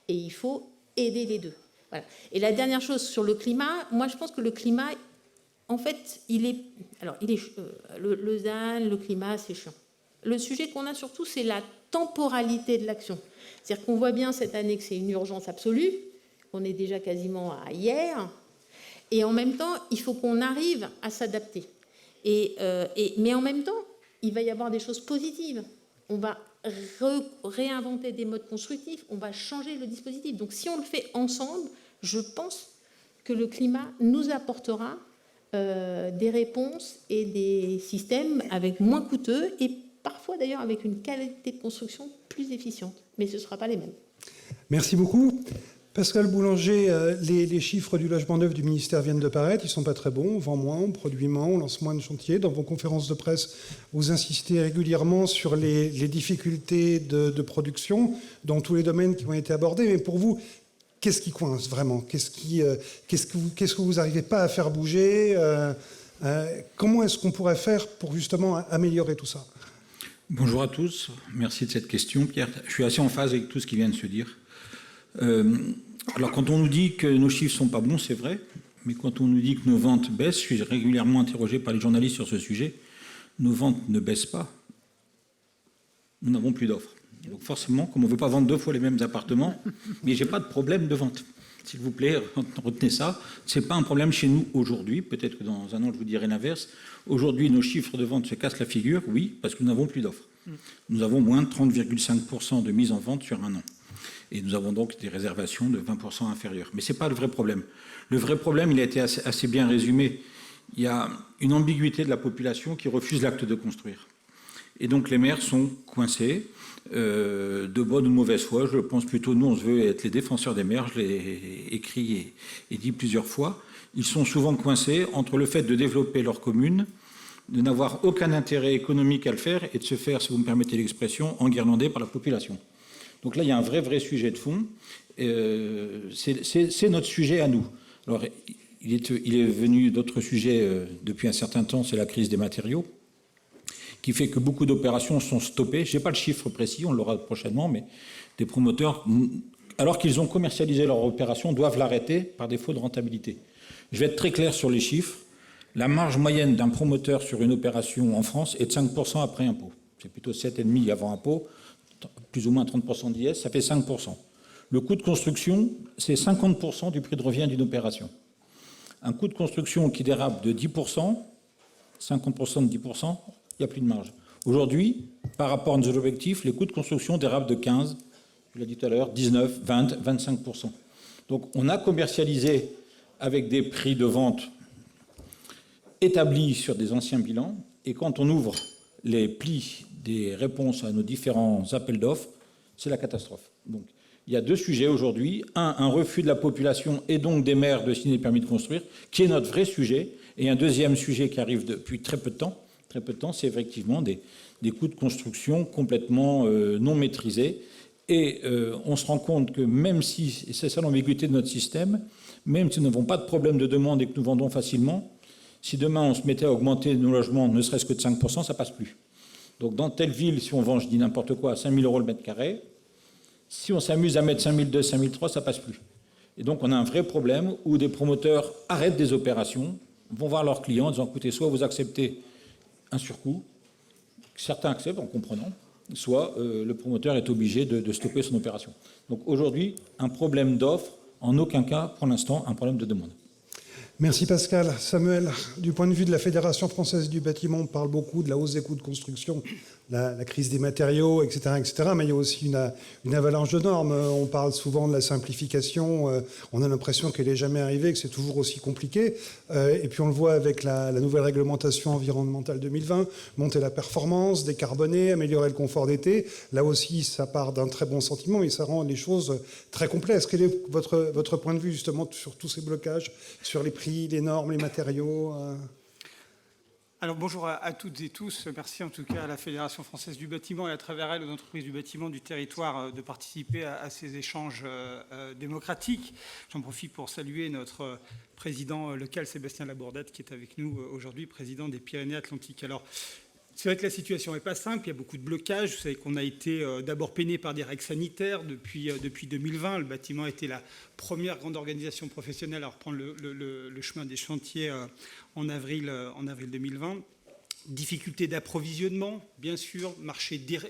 et il faut aider les deux. Voilà. Et la dernière chose sur le climat, moi, je pense que le climat, en fait, le ZAN, le climat, c'est chiant. Le sujet qu'on a surtout, c'est la temporalité de l'action. C'est-à-dire qu'on voit bien cette année que c'est une urgence absolue, qu'on est déjà quasiment à hier, et en même temps, il faut qu'on arrive à s'adapter. Mais en même temps, il va y avoir des choses positives. On va réinventer des modes constructifs, on va changer le dispositif. Donc si on le fait ensemble, je pense que le climat nous apportera des réponses et des systèmes avec moins coûteux et parfois d'ailleurs avec une qualité de construction plus efficiente, mais ce ne sera pas les mêmes. Merci beaucoup. Pascal Boulanger, les chiffres du logement neuf du ministère viennent de paraître, ils ne sont pas très bons, on vend moins, on produit moins, on lance moins de chantiers. Dans vos conférences de presse, vous insistez régulièrement sur les difficultés de production dans tous les domaines qui ont été abordés. Mais pour vous, qu'est-ce qui coince vraiment? Qu'est-ce que vous n'arrivez pas à faire bouger? Comment est-ce qu'on pourrait faire pour justement améliorer tout ça? Bonjour à tous, merci de cette question, Pierre. Je suis assez en phase avec tout ce qui vient de se dire. Alors quand on nous dit que nos chiffres ne sont pas bons, c'est vrai, mais quand on nous dit que nos ventes baissent, je suis régulièrement interrogé par les journalistes sur ce sujet, nos ventes ne baissent pas, nous n'avons plus d'offres. Donc forcément, comme on ne veut pas vendre 2 fois les mêmes appartements, mais je n'ai pas de problème de vente. S'il vous plaît, retenez ça, ce n'est pas un problème chez nous aujourd'hui, peut-être que dans un an je vous dirai l'inverse. Aujourd'hui, nos chiffres de vente se cassent la figure, oui, parce que nous n'avons plus d'offres. Nous avons moins de 30,5% de mise en vente sur un an. Et nous avons donc des réservations de 20% inférieures. Mais ce n'est pas le vrai problème. Le vrai problème, il a été assez bien résumé. Il y a une ambiguïté de la population qui refuse l'acte de construire. Et donc les maires sont coincés, de bonne ou de mauvaise foi. Je pense plutôt, nous, on se veut être les défenseurs des maires. Je l'ai écrit et dit plusieurs fois. Ils sont souvent coincés entre le fait de développer leur commune, de n'avoir aucun intérêt économique à le faire et de se faire, si vous me permettez l'expression, enguirlander par la population. Donc là, il y a un vrai sujet de fond. C'est notre sujet à nous. Alors, il est venu d'autres sujets depuis un certain temps, c'est la crise des matériaux, qui fait que beaucoup d'opérations sont stoppées. Je n'ai pas le chiffre précis, on l'aura prochainement, mais des promoteurs, alors qu'ils ont commercialisé leur opération, doivent l'arrêter par défaut de rentabilité. Je vais être très clair sur les chiffres. La marge moyenne d'un promoteur sur une opération en France est de 5% après impôt. C'est plutôt 7,5% avant impôt, plus ou moins 30% d'IS, ça fait 5%. Le coût de construction, c'est 50% du prix de revient d'une opération. Un coût de construction qui dérape de 10%, 50% de 10%, il n'y a plus de marge. Aujourd'hui, par rapport à nos objectifs, les coûts de construction dérapent de 15, je l'ai dit tout à l'heure, 19, 20, 25%. Donc on a commercialisé avec des prix de vente établis sur des anciens bilans, et quand on ouvre les plis des réponses à nos différents appels d'offres, c'est la catastrophe. Donc, il y a 2 sujets aujourd'hui. Un refus de la population et donc des maires de signer le permis de construire, qui est notre vrai sujet. Et un deuxième sujet qui arrive depuis très peu de temps, c'est effectivement des coûts de construction complètement non maîtrisés. Et on se rend compte que même si, et c'est ça l'ambiguïté de notre système, même si nous n'avons pas de problème de demande et que nous vendons facilement, si demain on se mettait à augmenter nos logements ne serait-ce que de 5%, ça passe plus. Donc dans telle ville, si on vend, je dis n'importe quoi, à 5 000 € le mètre carré, si on s'amuse à mettre 5 200, 5 300, ça passe plus. Et donc on a un vrai problème où des promoteurs arrêtent des opérations, vont voir leurs clients en disant, écoutez, soit vous acceptez un surcoût, certains acceptent en comprenant, soit le promoteur est obligé de stopper son opération. Donc aujourd'hui, un problème d'offre, en aucun cas, pour l'instant, un problème de demande. Merci Pascal. Samuel, du point de vue de la Fédération française du bâtiment, on parle beaucoup de la hausse des coûts de construction, la crise des matériaux, etc., etc. Mais il y a aussi une avalanche de normes. On parle souvent de la simplification. On a l'impression qu'elle n'est jamais arrivée, que c'est toujours aussi compliqué. Et puis on le voit avec la nouvelle réglementation environnementale 2020, monter la performance, décarboner, améliorer le confort d'été. Là aussi, ça part d'un très bon sentiment, mais ça rend les choses très complexes. Quel est votre point de vue justement sur tous ces blocages, sur les prix, les normes, les matériaux? Alors bonjour à toutes et tous. Merci en tout cas à la Fédération française du bâtiment et à travers elle aux entreprises du bâtiment du territoire de participer à ces échanges démocratiques. J'en profite pour saluer notre président local Sébastien Labordette qui est avec nous aujourd'hui, président des Pyrénées-Atlantiques. Alors c'est vrai que la situation n'est pas simple, il y a beaucoup de blocages. Vous savez qu'on a été d'abord peiné par des règles sanitaires depuis 2020. Le bâtiment a été la première grande organisation professionnelle à reprendre le chemin des chantiers en avril 2020. Difficulté d'approvisionnement, bien sûr,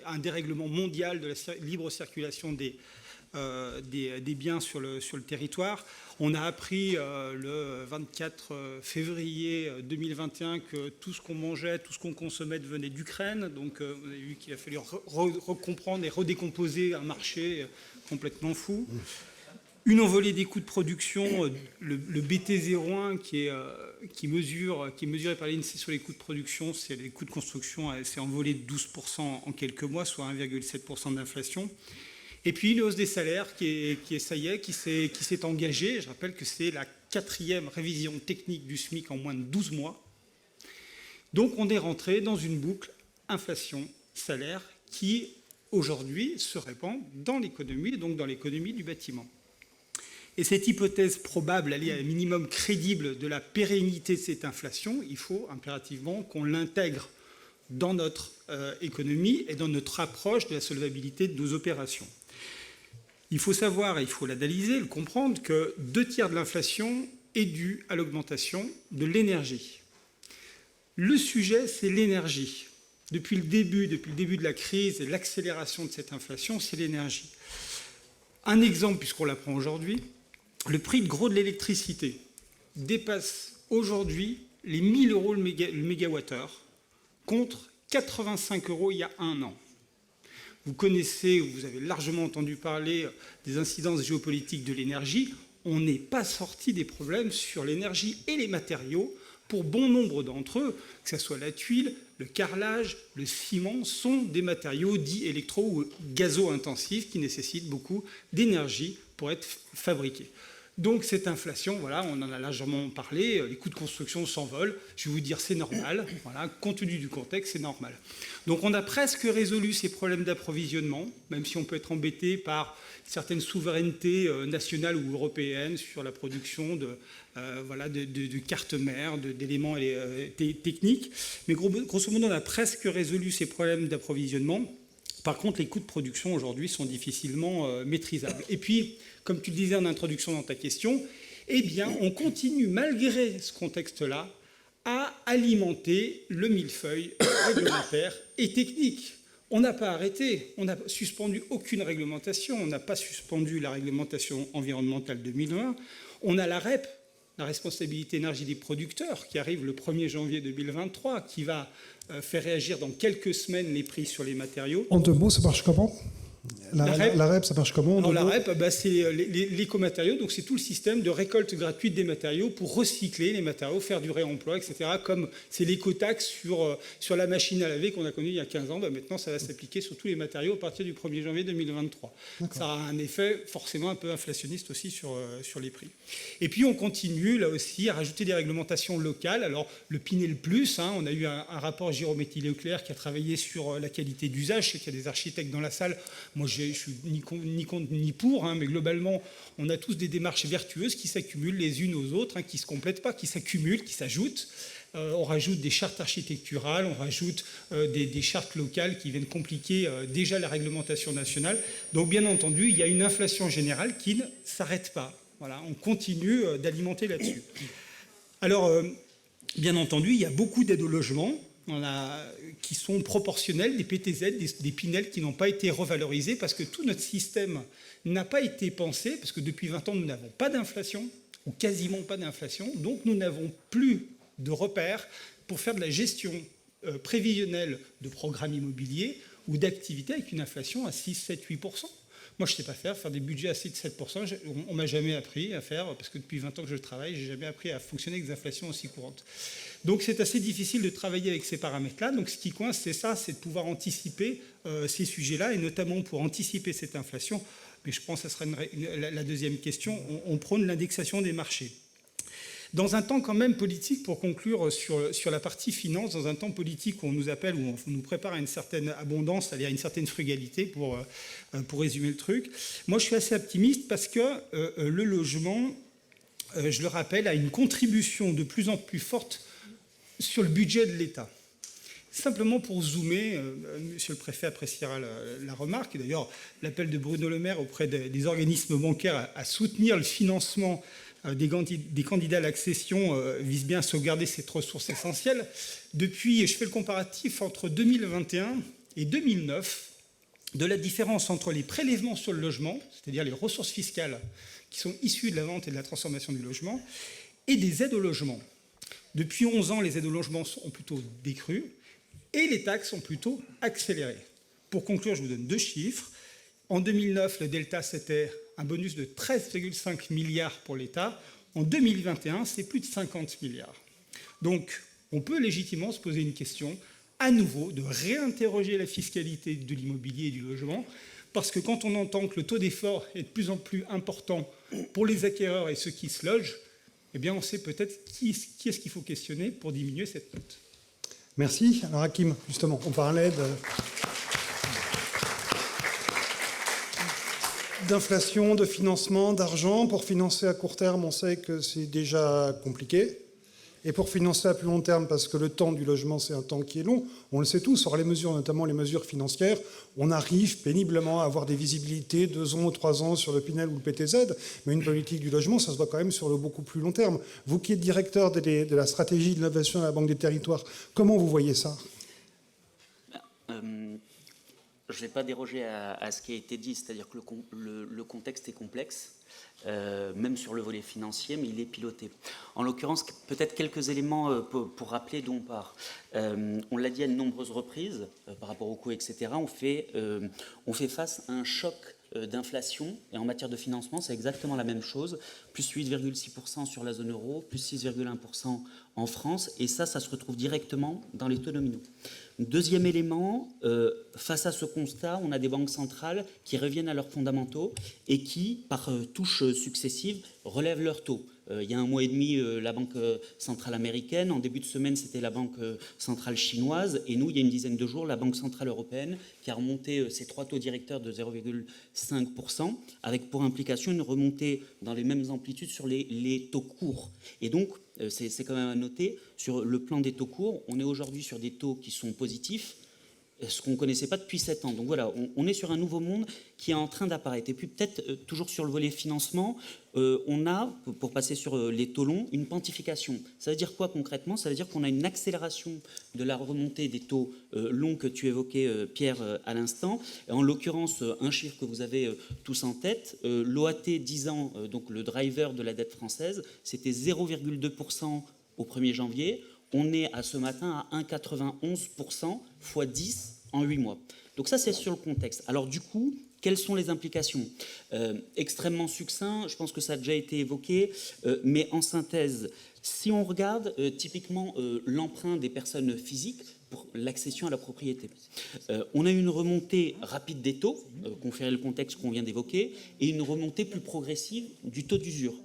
un dérèglement mondial de la libre circulation des biens sur le territoire. On a appris le 24 février 2021 que tout ce qu'on mangeait, tout ce qu'on consommait venait d'Ukraine. Donc vous avez vu qu'il a fallu recomprendre et redécomposer un marché complètement fou. Une envolée des coûts de production, le BT01 qui est mesuré par l'INSEE sur les coûts de production, c'est les coûts de construction, c'est envolé de 12% en quelques mois, soit 1,7% d'inflation. Et puis une hausse des salaires qui s'est engagée. Je rappelle que c'est la 4e révision technique du SMIC en moins de 12 mois. Donc on est rentré dans une boucle inflation-salaire qui aujourd'hui se répand dans l'économie, et donc dans l'économie du bâtiment. Et cette hypothèse probable, elle est à un minimum crédible de la pérennité de cette inflation, il faut impérativement qu'on l'intègre dans notre économie et dans notre approche de la solvabilité de nos opérations. Il faut savoir, et il faut l'analyser, le comprendre, que 2/3 de l'inflation est due à l'augmentation de l'énergie. Le sujet, c'est l'énergie. Depuis le début de la crise et l'accélération de cette inflation, c'est l'énergie. Un exemple, puisqu'on l'apprend aujourd'hui, le prix de gros de l'électricité dépasse aujourd'hui les 1 000 € le mégawattheure contre 85 € il y a un an. Vous connaissez, vous avez largement entendu parler des incidences géopolitiques de l'énergie. On n'est pas sorti des problèmes sur l'énergie et les matériaux. Pour bon nombre d'entre eux, que ce soit la tuile, le carrelage, le ciment, sont des matériaux dits électro- ou gazo-intensifs qui nécessitent beaucoup d'énergie pour être fabriqués. Donc cette inflation, voilà, on en a largement parlé, les coûts de construction s'envolent, je vais vous dire c'est normal, voilà, compte tenu du contexte, c'est normal. Donc on a presque résolu ces problèmes d'approvisionnement, même si on peut être embêté par certaines souverainetés nationales ou européennes sur la production de cartes mères, d'éléments techniques. Mais grosso modo, on a presque résolu ces problèmes d'approvisionnement. Par contre, les coûts de production aujourd'hui sont difficilement maîtrisables. Et puis, comme tu le disais en introduction dans ta question, eh bien, on continue, malgré ce contexte-là, à alimenter le millefeuille réglementaire et technique. On n'a pas arrêté, on n'a suspendu aucune réglementation, on n'a pas suspendu la réglementation environnementale 2020, on a la REP, la responsabilité énergie des producteurs, qui arrive le 1er janvier 2023, qui va faire réagir dans quelques semaines les prix sur les matériaux. En 2 mots, ça marche comment ? La REP, ça marche comment ? Alors, la REP, c'est l'écomatériaux, donc c'est tout le système de récolte gratuite des matériaux pour recycler les matériaux, faire du réemploi, etc. Comme c'est l'écotaxe sur la machine à laver qu'on a connue il y a 15 ans, maintenant ça va s'appliquer sur tous les matériaux à partir du 1er janvier 2023. Ça a un effet forcément un peu inflationniste aussi sur les prix. Et puis on continue là aussi à rajouter des réglementations locales. Alors le Pinel Plus, on a eu un rapport Giraud-Méthy-Leclerc qui a travaillé sur la qualité d'usage. Je sais qu'il y a des architectes dans la salle. Moi, je ne suis ni contre ni pour, mais globalement, on a tous des démarches vertueuses qui s'accumulent les unes aux autres, qui ne se complètent pas, qui s'accumulent, qui s'ajoutent. On rajoute des chartes architecturales, on rajoute des chartes locales qui viennent compliquer déjà la réglementation nationale. Donc, bien entendu, il y a une inflation générale qui ne s'arrête pas. Voilà, on continue d'alimenter là-dessus. Alors, bien entendu, il y a beaucoup d'aides au logement. Qui sont proportionnels, des PTZ, des Pinel qui n'ont pas été revalorisés parce que tout notre système n'a pas été pensé, parce que depuis 20 ans, nous n'avons pas d'inflation, ou quasiment pas d'inflation, donc nous n'avons plus de repères pour faire de la gestion prévisionnelle de programmes immobiliers ou d'activités avec une inflation à 6, 7, 8%. Moi, je ne sais pas faire des budgets à 6, 7%. On ne m'a jamais appris à faire, parce que depuis 20 ans que je travaille, je n'ai jamais appris à fonctionner avec des inflations aussi courantes. Donc, c'est assez difficile de travailler avec ces paramètres-là. Donc, ce qui coince, c'est ça, c'est de pouvoir anticiper ces sujets-là, et notamment pour anticiper cette inflation. Mais je pense que ça sera la deuxième question. On prône l'indexation des marchés. Dans un temps quand même politique, pour conclure sur la partie finance, dans un temps politique où on nous appelle, où on nous prépare à une certaine abondance, c'est-à-dire à une certaine frugalité, pour résumer le truc, moi je suis assez optimiste parce que le logement, je le rappelle, a une contribution de plus en plus forte sur le budget de l'État. Simplement pour zoomer, monsieur le préfet appréciera la remarque, et d'ailleurs l'appel de Bruno Le Maire auprès des organismes bancaires à soutenir le financement des candidats à l'accession vise bien à sauvegarder cette ressource essentielle. Depuis, je fais le comparatif entre 2021 et 2009, de la différence entre les prélèvements sur le logement, c'est-à-dire les ressources fiscales qui sont issues de la vente et de la transformation du logement, et des aides au logement. Depuis 11 ans, les aides au logement ont plutôt décru et les taxes ont plutôt accéléré. Pour conclure, je vous donne 2 chiffres. En 2009, le delta, c'était un bonus de 13,5 milliards pour l'État. En 2021, c'est plus de 50 milliards. Donc, on peut légitimement se poser une question, à nouveau, de réinterroger la fiscalité de l'immobilier et du logement, parce que quand on entend que le taux d'effort est de plus en plus important pour les acquéreurs et ceux qui se logent, eh bien, on sait peut-être qui est-ce qu'il faut questionner pour diminuer cette note. Merci. Alors, Hakim, justement, on parlait d'inflation, de financement, d'argent. Pour financer à court terme, on sait que c'est déjà compliqué. Et pour financer à plus long terme, parce que le temps du logement, c'est un temps qui est long, on le sait tous, sur les mesures, notamment les mesures financières, on arrive péniblement à avoir des visibilités 2 ans ou 3 ans sur le Pinel ou le PTZ, mais une politique du logement, ça se voit quand même sur le beaucoup plus long terme. Vous qui êtes directeur de la stratégie d'innovation à la Banque des Territoires, comment vous voyez ça ? Je ne vais pas déroger à ce qui a été dit, c'est-à-dire que le contexte est complexe. Même sur le volet financier, mais il est piloté. En l'occurrence, peut-être quelques éléments pour rappeler d'où on part. On l'a dit à de nombreuses reprises, par rapport aux coûts, etc. On fait face à un choc d'inflation, et en matière de financement, c'est exactement la même chose, plus 8,6% sur la zone euro, plus 6,1% en France, et ça se retrouve directement dans les taux nominaux. Deuxième élément, face à ce constat, on a des banques centrales qui reviennent à leurs fondamentaux et qui, par touches successives, relèvent leurs taux. Il y a 1 mois et demi, la Banque centrale américaine, en début de semaine, c'était la Banque centrale chinoise, et nous, il y a une dizaine de jours, la Banque centrale européenne, qui a remonté ses 3 taux directeurs de 0,5%, avec pour implication une remontée dans les mêmes amplitudes sur les taux courts. Et donc, c'est quand même à noter, sur le plan des taux courts, on est aujourd'hui sur des taux qui sont positifs, ce qu'on ne connaissait pas depuis 7 ans. Donc voilà, on est sur un nouveau monde qui est en train d'apparaître. Et puis peut-être, toujours sur le volet financement, on a, pour passer sur les taux longs, une quantification. Ça veut dire quoi concrètement ? Ça veut dire qu'on a une accélération de la remontée des taux longs que tu évoquais, Pierre, à l'instant. En l'occurrence, un chiffre que vous avez tous en tête, l'OAT 10 ans, donc le driver de la dette française, c'était 0,2% au 1er janvier. On est à ce matin à 1,91% x 10 en 8 mois. Donc ça, c'est sur le contexte. Alors du coup, quelles sont les implications ? Extrêmement succinct, je pense que ça a déjà été évoqué, mais en synthèse, si on regarde typiquement l'emprunt des personnes physiques pour l'accession à la propriété, on a une remontée rapide des taux, conféré le contexte qu'on vient d'évoquer, et une remontée plus progressive du taux d'usure.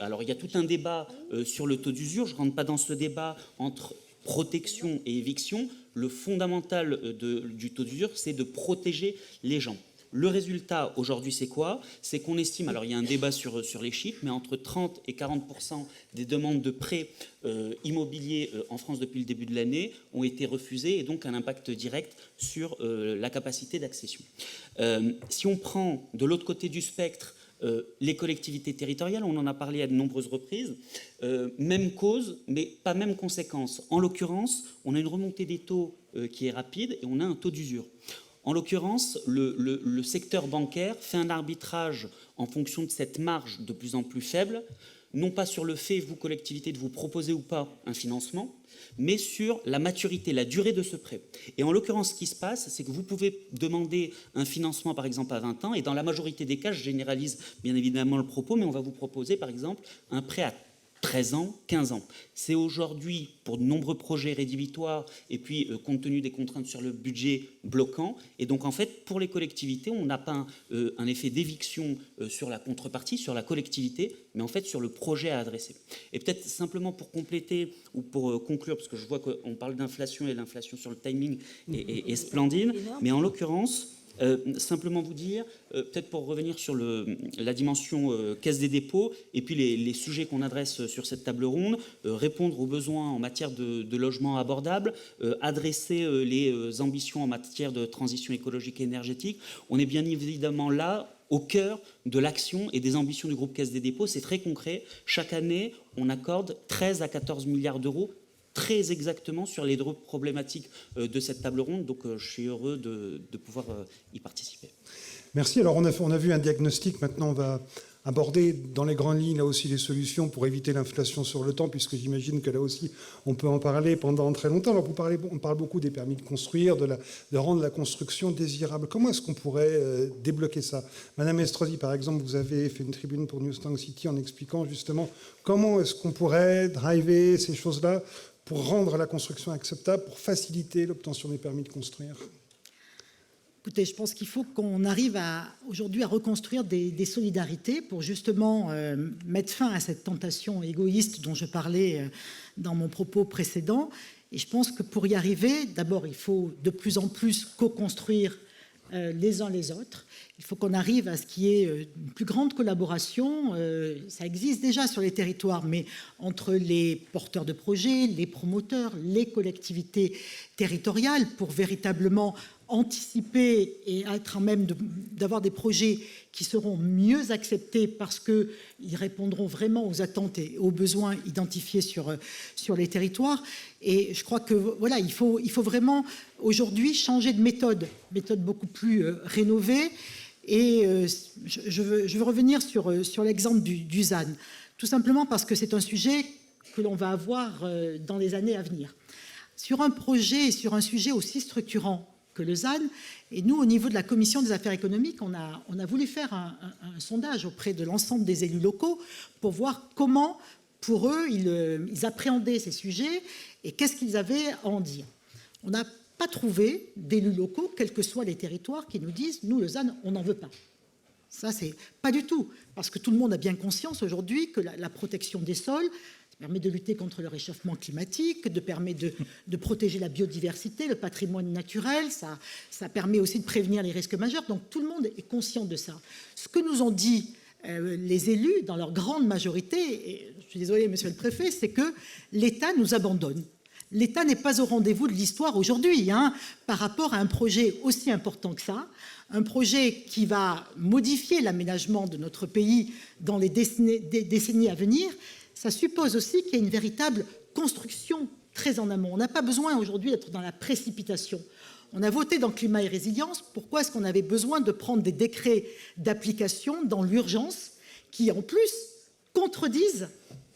Alors il y a tout un débat sur le taux d'usure, je ne rentre pas dans ce débat entre protection et éviction. Le fondamental du taux d'usure, c'est de protéger les gens. Le résultat aujourd'hui, c'est quoi ? C'est qu'on estime, alors il y a un débat sur les chiffres, mais entre 30 et 40% des demandes de prêts immobiliers en France depuis le début de l'année ont été refusées, et donc un impact direct sur la capacité d'accession. Si on prend de l'autre côté du spectre les collectivités territoriales, on en a parlé à de nombreuses reprises, même cause, mais pas même conséquence. En l'occurrence, on a une remontée des taux qui est rapide et on a un taux d'usure. En l'occurrence, le secteur bancaire fait un arbitrage en fonction de cette marge de plus en plus faible, non pas sur le fait, vous, collectivité, de vous proposer ou pas un financement, mais sur la maturité, la durée de ce prêt. Et en l'occurrence, ce qui se passe, c'est que vous pouvez demander un financement, par exemple, à 20 ans, et dans la majorité des cas, je généralise bien évidemment le propos, mais on va vous proposer, par exemple, un prêt à 13 ans, 15 ans. C'est aujourd'hui, pour de nombreux projets rédhibitoires, et puis compte tenu des contraintes sur le budget, bloquant. Et donc, en fait, pour les collectivités, on n'a pas un effet d'éviction sur la contrepartie, sur la collectivité, mais en fait sur le projet à adresser. Et peut-être simplement pour compléter, ou pour conclure, parce que je vois qu'on parle d'inflation, et l'inflation sur le timing est splendide, mais en l'occurrence, simplement vous dire, peut-être pour revenir sur la dimension caisse des dépôts, et puis les sujets qu'on adresse sur cette table ronde, répondre aux besoins en matière de logement abordable, adresser les ambitions en matière de transition écologique et énergétique. On est bien évidemment là au cœur de l'action et des ambitions du groupe Caisse des dépôts. C'est très concret. Chaque année, on accorde 13 à 14 milliards d'euros très exactement sur les deux problématiques de cette table ronde. Donc je suis heureux de pouvoir y participer. Merci. Alors on a vu un diagnostic, maintenant on va aborder dans les grandes lignes là aussi les solutions pour éviter l'inflation sur le temps, puisque j'imagine que là aussi on peut en parler pendant très longtemps. Alors on parle beaucoup des permis de construire, de rendre la construction désirable. Comment est-ce qu'on pourrait débloquer ça? Madame Estrosi, par exemple, vous avez fait une tribune pour Newstank City en expliquant justement comment est-ce qu'on pourrait driver ces choses-là pour rendre la construction acceptable, pour faciliter l'obtention des permis de construire. Écoutez, je pense qu'il faut qu'on arrive aujourd'hui à reconstruire des solidarités pour justement mettre fin à cette tentation égoïste dont je parlais dans mon propos précédent. Et je pense que pour y arriver, d'abord, il faut de plus en plus co-construire les uns les autres. Il faut qu'on arrive à ce qu'il y ait une plus grande collaboration. Ça existe déjà sur les territoires, mais entre les porteurs de projets, les promoteurs, les collectivités territoriales, pour véritablement anticiper et être en même d'avoir des projets qui seront mieux acceptés parce qu'ils répondront vraiment aux attentes et aux besoins identifiés sur les territoires. Et je crois que voilà, il faut vraiment aujourd'hui changer de méthode beaucoup plus rénovée. Et je veux revenir sur l'exemple du ZAN, tout simplement parce que c'est un sujet que l'on va avoir dans les années à venir. Sur un projet et sur un sujet aussi structurant que le ZAN, et nous, au niveau de la Commission des affaires économiques, on a voulu faire un sondage auprès de l'ensemble des élus locaux pour voir comment, pour eux, ils appréhendaient ces sujets et qu'est-ce qu'ils avaient à en dire. On n'a pas trouvé d'élus locaux, quels que soient les territoires, qui nous disent « nous, le ZAN, on n'en veut pas ». Ça, c'est pas du tout, parce que tout le monde a bien conscience aujourd'hui que la protection des sols permet de lutter contre le réchauffement climatique, permet de protéger la biodiversité, le patrimoine naturel, ça permet aussi de prévenir les risques majeurs. Donc tout le monde est conscient de ça. Ce que nous ont dit les élus, dans leur grande majorité, et je suis désolée, monsieur le préfet, c'est que l'État nous abandonne. L'État n'est pas au rendez-vous de l'histoire aujourd'hui, par rapport à un projet aussi important que ça, un projet qui va modifier l'aménagement de notre pays dans les décennies à venir. Ça suppose aussi qu'il y ait une véritable construction très en amont. On n'a pas besoin aujourd'hui d'être dans la précipitation. On a voté dans Climat et Résilience. Pourquoi est-ce qu'on avait besoin de prendre des décrets d'application dans l'urgence qui, en plus, contredisent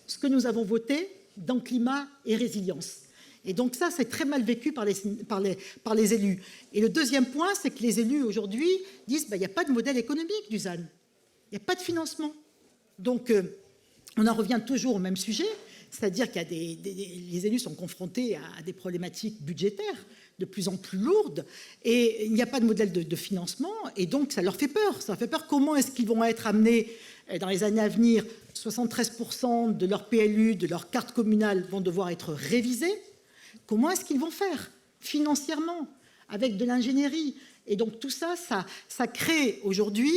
ce que nous avons voté dans Climat et Résilience? Et donc ça, c'est très mal vécu par les élus. Et le deuxième point, c'est que les élus aujourd'hui disent il n'y a pas de modèle économique du ZAN. Il n'y a pas de financement. Donc, on en revient toujours au même sujet, c'est-à-dire qu'il y a les élus sont confrontés à des problématiques budgétaires de plus en plus lourdes et il n'y a pas de modèle de financement et donc ça leur fait peur. Ça leur fait peur. Comment est-ce qu'ils vont être amenés dans les années à venir? 73% de leur PLU, de leur carte communale vont devoir être révisés. Comment est-ce qu'ils vont faire financièrement avec de l'ingénierie? Et donc tout ça, ça crée aujourd'hui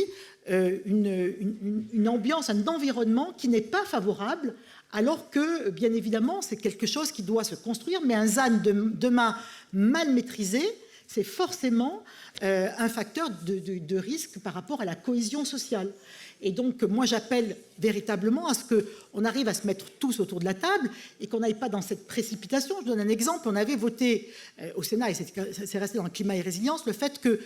une ambiance, un environnement qui n'est pas favorable, alors que, bien évidemment, c'est quelque chose qui doit se construire, mais un ZAN demain mal maîtrisé, c'est forcément un facteur de risque par rapport à la cohésion sociale. Et donc, moi, j'appelle véritablement à ce qu'on arrive à se mettre tous autour de la table et qu'on n'aille pas dans cette précipitation. Je donne un exemple. On avait voté au Sénat, et c'est resté dans le Climat et Résilience, le fait que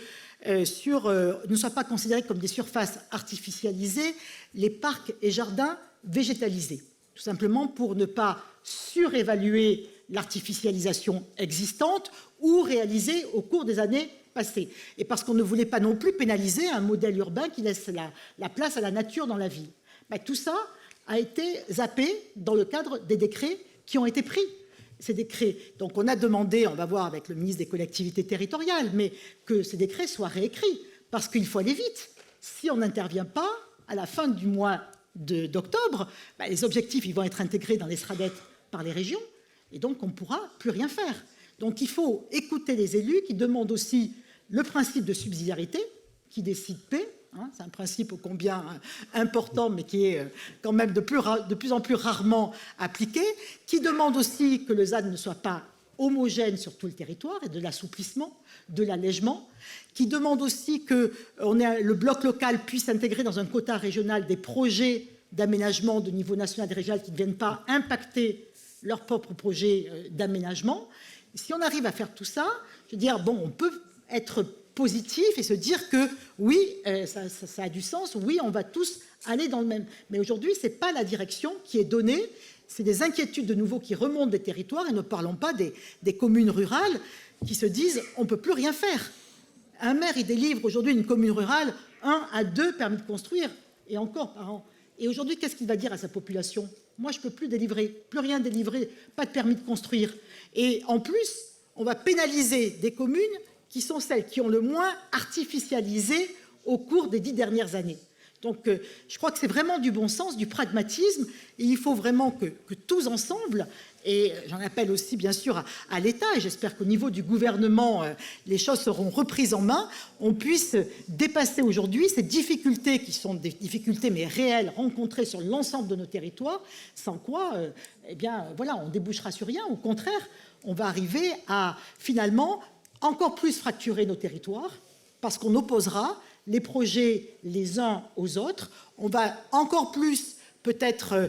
ne soient pas considérés comme des surfaces artificialisées les parcs et jardins végétalisés. Tout simplement pour ne pas surévaluer l'artificialisation existante ou réalisée au cours des années passées. Et parce qu'on ne voulait pas non plus pénaliser un modèle urbain qui laisse la place à la nature dans la ville. Tout ça a été zappé dans le cadre des décrets qui ont été pris. Ces décrets. Donc on a demandé, on va voir avec le ministre des collectivités territoriales, mais que ces décrets soient réécrits, parce qu'il faut aller vite. Si on n'intervient pas, à la fin du mois d'octobre, les objectifs ils vont être intégrés dans les SRADET par les régions, et donc on ne pourra plus rien faire. Donc il faut écouter les élus qui demandent aussi le principe de subsidiarité, qui décide paix. C'est un principe ô combien important, mais qui est quand même de plus en plus rarement appliqué, qui demande aussi que le ZAN ne soit pas homogène sur tout le territoire et de l'assouplissement, de l'allègement, qui demande aussi que le bloc local puisse intégrer dans un quota régional des projets d'aménagement de niveau national et régional qui ne viennent pas impacter leurs propres projets d'aménagement. Si on arrive à faire tout ça, je veux dire, on peut être positif et se dire que oui, ça a du sens, oui, on va tous aller dans le même. Mais aujourd'hui, ce n'est pas la direction qui est donnée, c'est des inquiétudes de nouveau qui remontent des territoires, et ne parlons pas des communes rurales qui se disent on ne peut plus rien faire. Un maire, il délivre aujourd'hui une commune rurale 1 à 2 permis de construire, et encore par an. Et aujourd'hui, qu'est-ce qu'il va dire à sa population? Moi, je ne peux plus délivrer, plus rien délivrer, pas de permis de construire. Et en plus, on va pénaliser des communes qui sont celles qui ont le moins artificialisé au cours des 10 dernières années. Donc, je crois que c'est vraiment du bon sens, du pragmatisme, et il faut vraiment que tous ensemble, et j'en appelle aussi bien sûr à l'État, et j'espère qu'au niveau du gouvernement, les choses seront reprises en main, on puisse dépasser aujourd'hui ces difficultés qui sont des difficultés mais réelles rencontrées sur l'ensemble de nos territoires, sans quoi, eh bien, voilà, on débouchera sur rien. Au contraire, on va arriver à finalement encore plus fracturer nos territoires, parce qu'on opposera les projets les uns aux autres. On va encore plus peut-être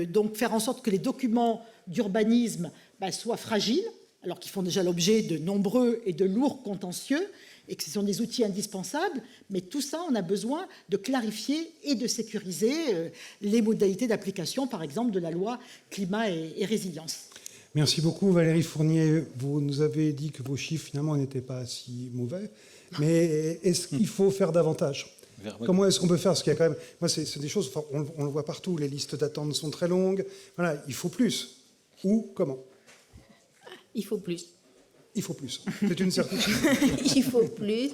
donc faire en sorte que les documents d'urbanisme soient fragiles, alors qu'ils font déjà l'objet de nombreux et de lourds contentieux, et que ce sont des outils indispensables. Mais tout ça, on a besoin de clarifier et de sécuriser les modalités d'application, par exemple, de la loi climat et résilience. Merci beaucoup Valérie Fournier. Vous nous avez dit que vos chiffres finalement n'étaient pas si mauvais, mais est-ce qu'il faut faire davantage? Comment est-ce qu'on peut faire? Parce qu'il y a quand même, moi c'est des choses, enfin, on le voit partout, les listes d'attente sont très longues. Voilà, il faut plus. Où? Comment? Il faut plus. Il faut plus. C'est une certitude. Il faut plus.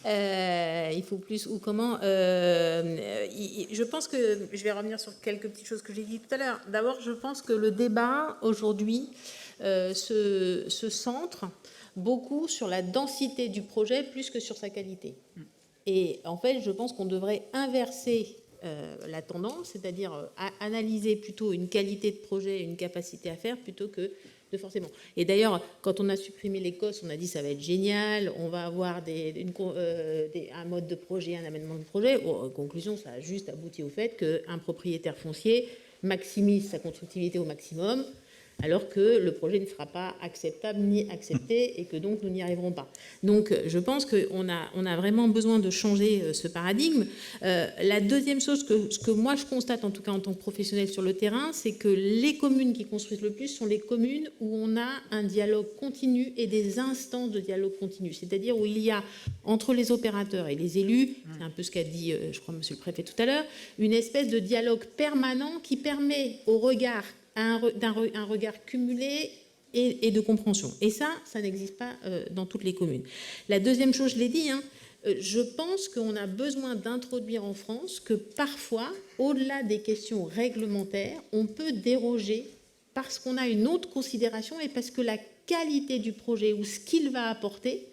Il faut plus ou comment je pense que je vais revenir sur quelques petites choses que j'ai dit tout à l'heure. D'abord, je pense que le débat aujourd'hui se centre beaucoup sur la densité du projet plus que sur sa qualité. Et en fait, je pense qu'on devrait inverser la tendance, c'est-à-dire analyser plutôt une qualité de projet, une capacité à faire, plutôt que de forcément. Et d'ailleurs, quand on a supprimé les COS, on a dit ça va être génial, on va avoir un mode de projet, un amènement de projet. En conclusion, ça a juste abouti au fait qu'un propriétaire foncier maximise sa constructivité au maximum, alors que le projet ne sera pas acceptable ni accepté et que donc nous n'y arriverons pas. Donc je pense qu'on a vraiment besoin de changer ce paradigme. La deuxième chose ce que moi je constate, en tout cas en tant que professionnel sur le terrain, c'est que les communes qui construisent le plus sont les communes où on a un dialogue continu et des instances de dialogue continu, c'est-à-dire où il y a entre les opérateurs et les élus, c'est un peu ce qu'a dit, je crois, monsieur le préfet tout à l'heure, une espèce de dialogue permanent qui permet au regard un regard cumulé et de compréhension. Et ça n'existe pas dans toutes les communes. La deuxième chose, je l'ai dit, je pense qu'on a besoin d'introduire en France que parfois, au-delà des questions réglementaires, on peut déroger parce qu'on a une autre considération et parce que la qualité du projet ou ce qu'il va apporter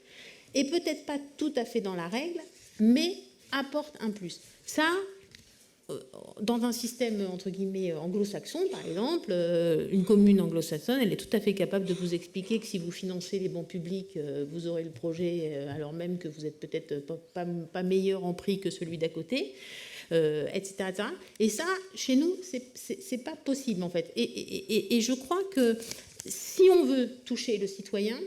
est peut-être pas tout à fait dans la règle, mais apporte un plus. Ça, dans un système, entre guillemets, anglo-saxon, par exemple, une commune anglo-saxonne, elle est tout à fait capable de vous expliquer que si vous financez les bancs publics, vous aurez le projet, alors même que vous n'êtes peut-être pas meilleur en prix que celui d'à côté, etc., etc. Et ça, chez nous, c'est pas possible, en fait. Et je crois que si on veut toucher le citoyen,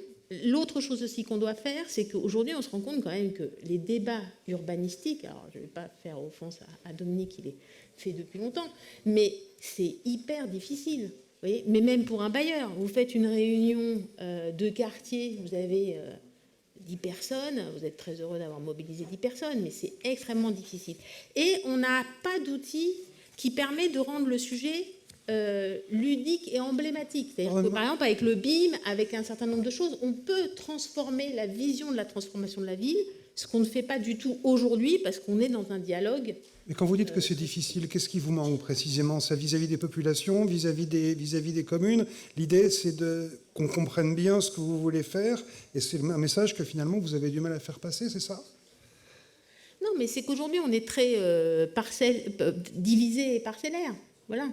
l'autre chose aussi qu'on doit faire, c'est qu'aujourd'hui, on se rend compte quand même que les débats urbanistiques, alors je ne vais pas faire offense à Dominique, il est fait depuis longtemps, mais c'est hyper difficile. Vous voyez, mais même pour un bailleur, vous faites une réunion de quartier, vous avez 10 personnes, vous êtes très heureux d'avoir mobilisé 10 personnes, mais c'est extrêmement difficile. Et on n'a pas d'outil qui permet de rendre le sujet ludique et emblématique. C'est-à-dire que, par exemple, avec le BIM, avec un certain nombre de choses, on peut transformer la vision de la transformation de la ville, ce qu'on ne fait pas du tout aujourd'hui, parce qu'on est dans un dialogue. Mais quand vous dites que c'est difficile, qu'est-ce qui vous manque précisément? Ça vis-à-vis des populations, vis-à-vis des communes? L'idée, c'est qu'on comprenne bien ce que vous voulez faire, et c'est un message que finalement vous avez du mal à faire passer, c'est ça? Non, mais c'est qu'aujourd'hui, on est très divisé et parcellaire. Voilà.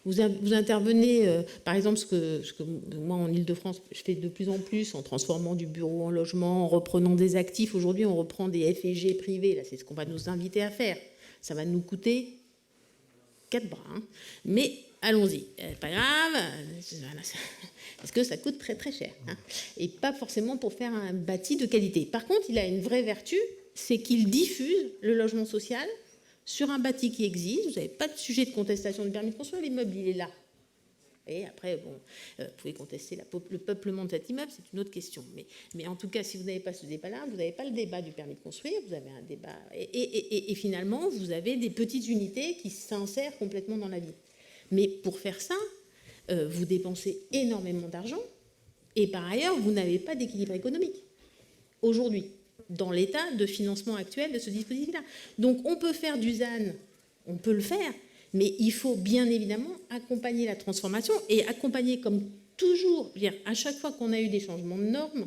Vous intervenez, par exemple, ce que moi, en Ile-de-France, je fais de plus en plus en transformant du bureau en logement, en reprenant des actifs. Aujourd'hui, on reprend des F&G privés. Là, c'est ce qu'on va nous inviter à faire. Ça va nous coûter 4 bras. Hein. Mais allons-y, pas grave, parce que ça coûte très très cher, hein, et pas forcément pour faire un bâti de qualité. Par contre, il a une vraie vertu, c'est qu'il diffuse le logement social sur un bâti qui existe. Vous n'avez pas de sujet de contestation de permis de construire, l'immeuble il est là. Et après, bon, vous pouvez contester le peuplement de cet immeuble, c'est une autre question. Mais en tout cas, si vous n'avez pas ce débat-là, vous n'avez pas le débat du permis de construire, vous avez un débat... Et finalement, vous avez des petites unités qui s'insèrent complètement dans la vie. Mais pour faire ça, vous dépensez énormément d'argent, et par ailleurs, vous n'avez pas d'équilibre économique, aujourd'hui, dans l'état de financement actuel de ce dispositif-là. Donc, on peut faire du ZAN, on peut le faire, mais il faut bien évidemment accompagner la transformation et accompagner comme toujours. Je veux dire, à chaque fois qu'on a eu des changements de normes,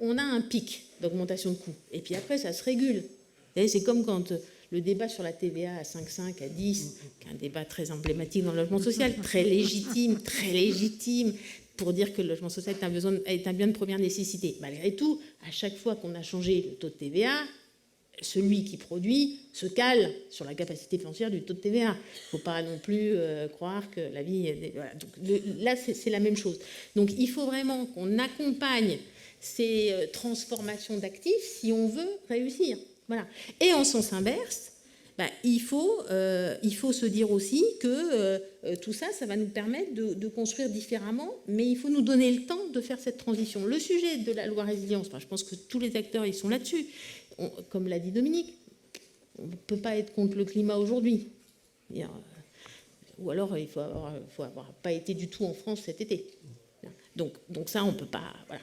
on a un pic d'augmentation de coûts. Et puis après, ça se régule. C'est comme quand le débat sur la TVA à 5,5, à 10, qui est un débat très emblématique dans le logement social, très légitime, pour dire que le logement social est un bien de première nécessité. Malgré tout, à chaque fois qu'on a changé le taux de TVA, celui qui produit se cale sur la capacité financière du taux de TVA. Il ne faut pas non plus croire que la vie... Voilà. Donc, là, c'est la même chose. Donc, il faut vraiment qu'on accompagne ces transformations d'actifs si on veut réussir. Voilà. Et en sens inverse, il faut se dire aussi que tout ça, ça va nous permettre de construire différemment, mais il faut nous donner le temps de faire cette transition. Le sujet de la loi résilience, je pense que tous les acteurs ils sont là-dessus. Comme l'a dit Dominique, on ne peut pas être contre le climat aujourd'hui. Ou alors, il faut avoir pas été du tout en France cet été. Donc ça, on ne peut pas... Voilà.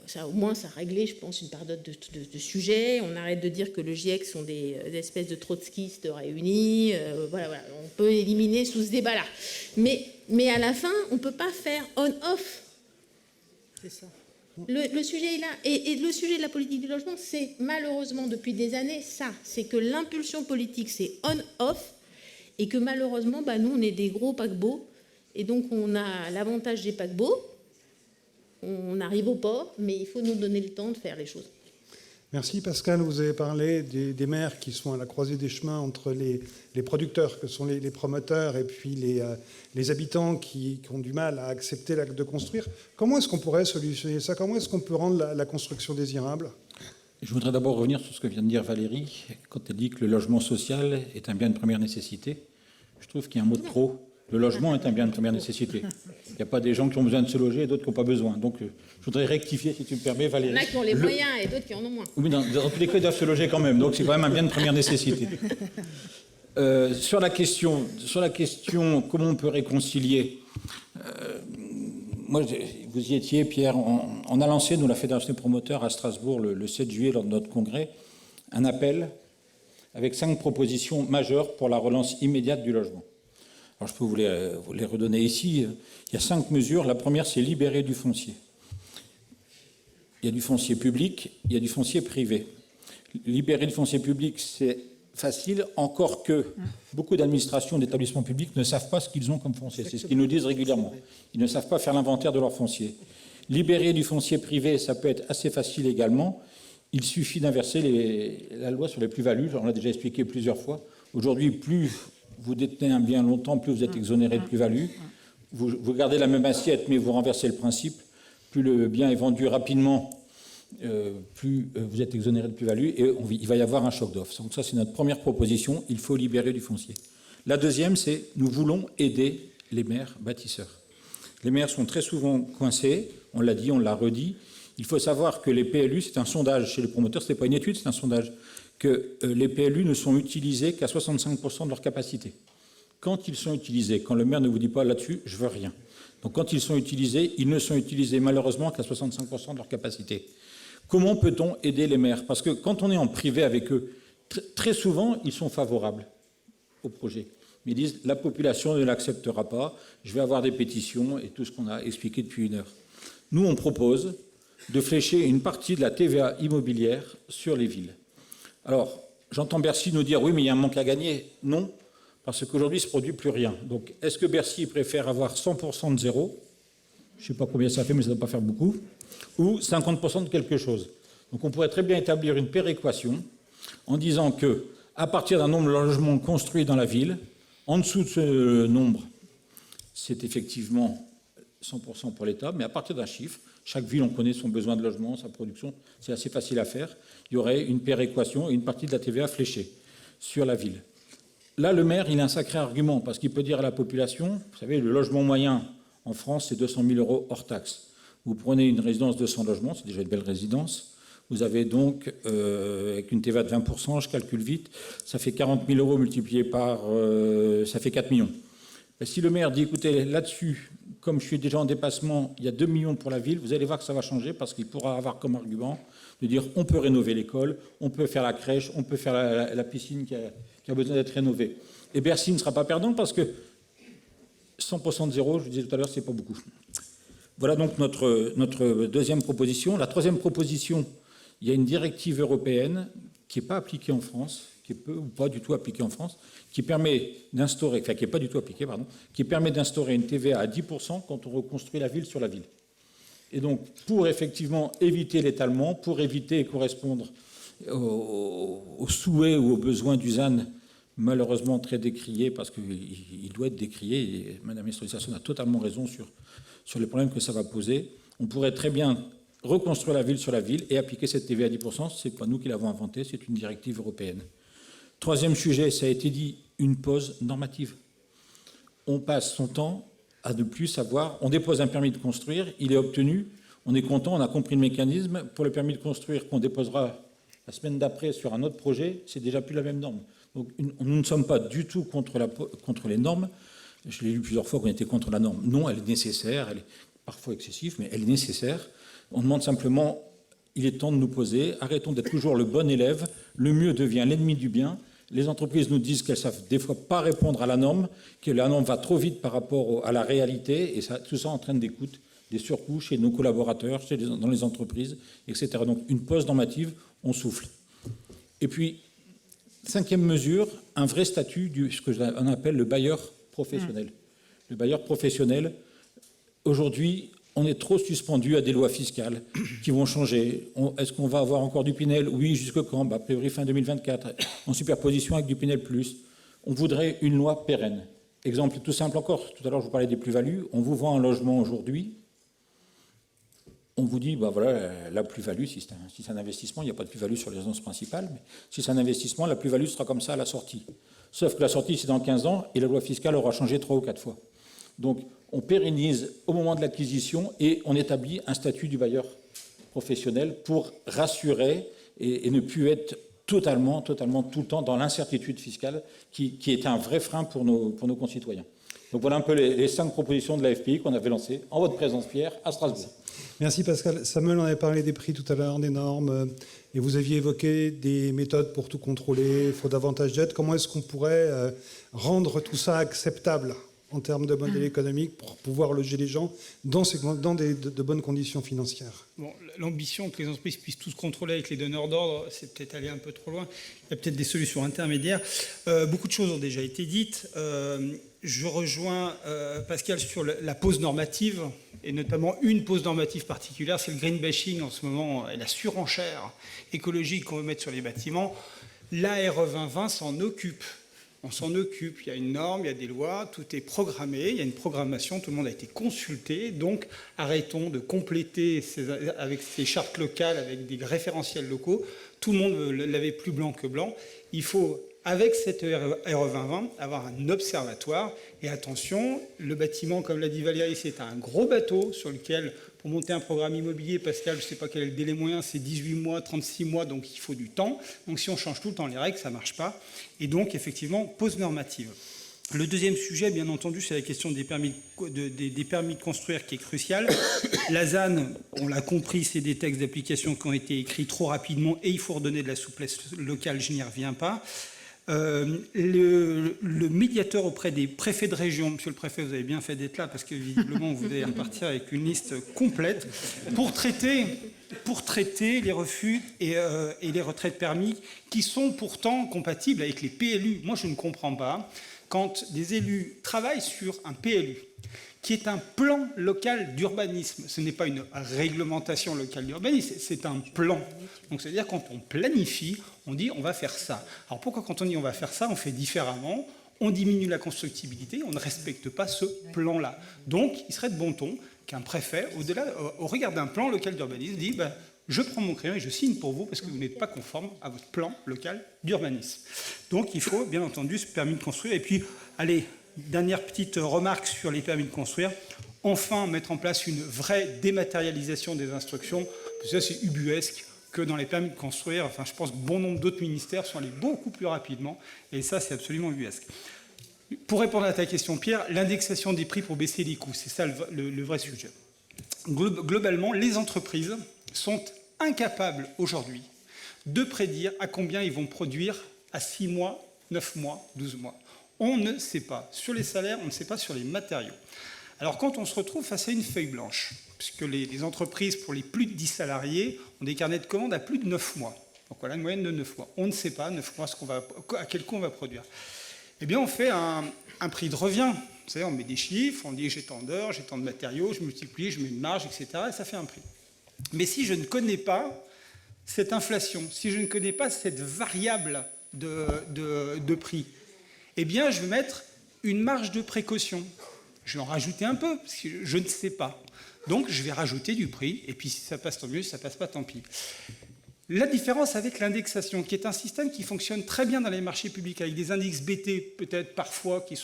Ça, au moins, ça a réglé, je pense, une part de sujets. On arrête de dire que le GIEC sont des espèces de trotskistes réunis. Voilà, on peut éliminer sous ce débat-là. Mais à la fin, on ne peut pas faire on-off. C'est ça. Le sujet est là. Et le sujet de la politique du logement, c'est malheureusement depuis des années ça. C'est que l'impulsion politique, c'est on-off. Et que malheureusement, nous, on est des gros paquebots. Et donc, on a l'avantage des paquebots. On arrive au port, mais il faut nous donner le temps de faire les choses. Merci Pascal. Vous avez parlé des maires qui sont à la croisée des chemins entre les producteurs, que sont les promoteurs, et puis les habitants qui ont du mal à accepter l'acte de construire. Comment est-ce qu'on pourrait solutionner ça? Comment est-ce qu'on peut rendre la construction désirable? Je voudrais d'abord revenir sur ce que vient de dire Valérie, quand elle dit que le logement social est un bien de première nécessité. Je trouve qu'il y a un mot de trop. Le logement est un bien de première nécessité. Il n'y a pas des gens qui ont besoin de se loger et d'autres qui n'ont pas besoin. Donc, je voudrais rectifier, si tu me permets, Valérie. Il y en a qui ont les moyens et d'autres qui en ont moins. Oui, dans tous les cas, ils doivent se loger quand même. Donc, c'est quand même un bien de première nécessité. Sur la question, comment on peut réconcilier moi, vous y étiez, Pierre. On a lancé, nous, la Fédération des promoteurs, à Strasbourg, le 7 juillet, lors de notre congrès, un appel avec 5 propositions majeures pour la relance immédiate du logement. Alors, je peux vous les redonner ici. Il y a 5 mesures. La première, c'est libérer du foncier. Il y a du foncier public, il y a du foncier privé. Libérer du foncier public, c'est facile, encore que beaucoup d'administrations, d'établissements publics ne savent pas ce qu'ils ont comme foncier. C'est ce qu'ils nous disent régulièrement. Ils ne savent pas faire l'inventaire de leur foncier. Libérer du foncier privé, ça peut être assez facile également. Il suffit d'inverser la loi sur les plus-values. On l'a déjà expliqué plusieurs fois. Aujourd'hui, plus vous détenez un bien longtemps, plus vous êtes exonéré de plus-value. Vous gardez la même assiette, mais vous renversez le principe. Plus le bien est vendu rapidement, plus vous êtes exonéré de plus-value, et il va y avoir un choc d'offre. Donc ça, c'est notre première proposition. Il faut libérer du foncier. La deuxième, c'est nous voulons aider les maires bâtisseurs. Les maires sont très souvent coincés. On l'a dit, on l'a redit. Il faut savoir que les PLU, c'est un sondage chez les promoteurs, ce n'est pas une étude, c'est un sondage, que les PLU ne sont utilisés qu'à 65% de leur capacité. Quand ils sont utilisés, quand le maire ne vous dit pas là-dessus, je veux rien. Donc quand ils sont utilisés, ils ne sont utilisés malheureusement qu'à 65% de leur capacité. Comment peut-on aider les maires? Parce que quand on est en privé avec eux, très souvent, ils sont favorables au projet. Mais ils disent, la population ne l'acceptera pas, je vais avoir des pétitions et tout ce qu'on a expliqué depuis 1 heure. Nous, on propose de flécher une partie de la TVA immobilière sur les villes. Alors, j'entends Bercy nous dire, oui, mais il y a un manque à gagner. Non, parce qu'aujourd'hui, il ne se produit plus rien. Donc, est-ce que Bercy préfère avoir 100% de zéro? Je ne sais pas combien ça fait, mais ça ne doit pas faire beaucoup. Ou 50% de quelque chose. Donc, on pourrait très bien établir une péréquation en disant que, à partir d'un nombre de logements construits dans la ville, en dessous de ce nombre, c'est effectivement 100% pour l'État, mais à partir d'un chiffre, chaque ville, on connaît son besoin de logement, sa production, c'est assez facile à faire. Il y aurait une péréquation et une partie de la TVA fléchée sur la ville. Là, le maire, il a un sacré argument, parce qu'il peut dire à la population, vous savez, le logement moyen en France, c'est 200 000 € hors taxe. Vous prenez une résidence de 100 logements, c'est déjà une belle résidence. Vous avez donc, avec une TVA de 20%, je calcule vite, ça fait 40 000 € multiplié par... ça fait 4 millions. Et si le maire dit, écoutez, là-dessus, comme je suis déjà en dépassement, il y a 2 millions pour la ville, vous allez voir que ça va changer parce qu'il pourra avoir comme argument de dire on peut rénover l'école, on peut faire la crèche, on peut faire la piscine qui a besoin d'être rénovée. Et Bercy ne sera pas perdant parce que 100% de zéro, je vous disais tout à l'heure, c'est pas beaucoup. Voilà donc notre deuxième proposition. La troisième proposition, il y a une directive européenne qui n'est pas appliquée en France, qui est peu ou pas du tout appliquée en France, qui permet d'instaurer, enfin qui n'est pas du tout appliquée, pardon, qui permet d'instaurer une TVA à 10% quand on reconstruit la ville sur la ville. Et donc, pour effectivement éviter l'étalement, pour éviter et correspondre aux souhaits ou aux besoins du ZAN, malheureusement très décrié, parce qu'il doit être décrié, et Mme la ministre de l'Administration a totalement raison sur les problèmes que ça va poser, on pourrait très bien reconstruire la ville sur la ville et appliquer cette TVA à 10%. Ce n'est pas nous qui l'avons inventé, c'est une directive européenne. Troisième sujet, ça a été dit, une pause normative. On passe son temps à ne plus savoir, on dépose un permis de construire, il est obtenu, on est content, on a compris le mécanisme. Pour le permis de construire qu'on déposera la semaine d'après sur un autre projet, c'est déjà plus la même norme. Donc nous ne sommes pas du tout contre les normes. Je l'ai lu plusieurs fois qu'on était contre la norme. Non, elle est nécessaire, elle est parfois excessive, mais elle est nécessaire. On demande simplement, il est temps de nous poser, arrêtons d'être toujours le bon élève, le mieux devient l'ennemi du bien. Les entreprises nous disent qu'elles ne savent des fois pas répondre à la norme, que la norme va trop vite par rapport à la réalité, et ça, tout ça entraîne des coûts, des surcoûts chez nos collaborateurs, dans les entreprises, etc. Donc une pause normative, on souffle. Et puis, cinquième mesure, un vrai statut de ce qu'on appelle le bailleur professionnel. Le bailleur professionnel, aujourd'hui, on est trop suspendu à des lois fiscales qui vont changer. Est-ce qu'on va avoir encore du Pinel? Oui, jusque quand? A priori fin 2024, en superposition avec du Pinel+. On voudrait une loi pérenne. Exemple tout simple encore, tout à l'heure je vous parlais des plus-values. On vous vend un logement aujourd'hui, on vous dit, bah voilà, la plus-value, si c'est un investissement, il n'y a pas de plus-value sur les résidences principales, mais si c'est un investissement, la plus-value sera comme ça à la sortie. Sauf que la sortie, c'est dans 15 ans, et la loi fiscale aura changé 3 ou 4 fois. Donc, on pérennise au moment de l'acquisition et on établit un statut du bailleur professionnel pour rassurer et ne plus être totalement, tout le temps dans l'incertitude fiscale qui est un vrai frein pour nos concitoyens. Donc voilà un peu les 5 propositions de la FPI qu'on avait lancées en votre présence, Pierre, à Strasbourg. Merci Pascal. Samuel en avait parlé des prix tout à l'heure, des normes, et vous aviez évoqué des méthodes pour tout contrôler, il faut davantage d'aide. Comment est-ce qu'on pourrait rendre tout ça acceptable en termes de modèle économique pour pouvoir loger les gens dans de bonnes conditions financières? Bon, l'ambition que les entreprises puissent tous contrôler avec les donneurs d'ordre, c'est peut-être aller un peu trop loin. Il y a peut-être des solutions intermédiaires. Beaucoup de choses ont déjà été dites. Je rejoins Pascal sur la pause normative, et notamment une pause normative particulière, c'est le green bashing en ce moment, et la surenchère écologique qu'on veut mettre sur les bâtiments. L'ARE 2020 s'en occupe. On s'en occupe, il y a une norme, il y a des lois, tout est programmé, il y a une programmation, tout le monde a été consulté, donc arrêtons de compléter avec ces chartes locales, avec des référentiels locaux, tout le monde l'avait plus blanc que blanc. Il faut, avec cette RE 2020, avoir un observatoire, et attention, le bâtiment, comme l'a dit Valérie, c'est un gros bateau sur lequel, pour monter un programme immobilier, Pascal, je ne sais pas quel est le délai moyen, c'est 18 mois, 36 mois, donc il faut du temps. Donc si on change tout le temps les règles, ça ne marche pas. Et donc, effectivement, pause normative. Le deuxième sujet, bien entendu, c'est la question des permis de construire qui est cruciale. La ZAN, on l'a compris, c'est des textes d'application qui ont été écrits trop rapidement et il faut redonner de la souplesse locale, je n'y reviens pas. Le médiateur auprès des préfets de région, monsieur le préfet, vous avez bien fait d'être là parce que visiblement vous allez repartir avec une liste complète pour traiter les refus et les retraits de permis qui sont pourtant compatibles avec les PLU. Moi je ne comprends pas quand des élus travaillent sur un PLU qui est un plan local d'urbanisme. Ce n'est pas une réglementation locale d'urbanisme, c'est un plan. Donc c'est-à-dire quand on planifie, on dit on va faire ça. Alors pourquoi quand on dit on va faire ça, on fait différemment? on diminue la constructibilité, on ne respecte pas ce plan-là. Donc, il serait de bon ton qu'un préfet, au regard d'un plan local d'urbanisme, dise je prends mon crayon et je signe pour vous parce que vous n'êtes pas conforme à votre plan local d'urbanisme. Donc, il faut bien entendu ce permis de construire. Et puis, allez, dernière petite remarque sur les permis de construire. Enfin, mettre en place une vraie dématérialisation des instructions. Parce que ça, c'est ubuesque que dans les permis de construire. Enfin, je pense que bon nombre d'autres ministères sont allés beaucoup plus rapidement. Et ça, c'est absolument ubuesque. Pour répondre à ta question, Pierre, l'indexation des prix pour baisser les coûts, c'est ça le vrai sujet. Globalement, les entreprises sont incapables aujourd'hui de prédire à combien ils vont produire à 6 mois, 9 mois, 12 mois. On ne sait pas. Sur les salaires, on ne sait pas sur les matériaux. Alors quand on se retrouve face à une feuille blanche, puisque les entreprises pour les plus de 10 salariés ont des carnets de commandes à plus de 9 mois. Donc voilà, une moyenne de 9 mois. On ne sait pas, 9 mois, à quel coût on va produire. Eh bien, on fait un prix de revient. Vous savez, on met des chiffres, on dit j'ai tant d'heures, j'ai tant de matériaux, je multiplie, je mets une marge, etc. Et ça fait un prix. Mais si je ne connais pas cette inflation, si je ne connais pas cette variable de prix, eh bien, je vais mettre une marge de précaution. Je vais en rajouter un peu, parce que je ne sais pas. Donc, je vais rajouter du prix, et puis si ça passe, tant mieux, si ça passe pas, tant pis. La différence avec l'indexation, qui est un système qui fonctionne très bien dans les marchés publics, avec des indices BT peut-être parfois qui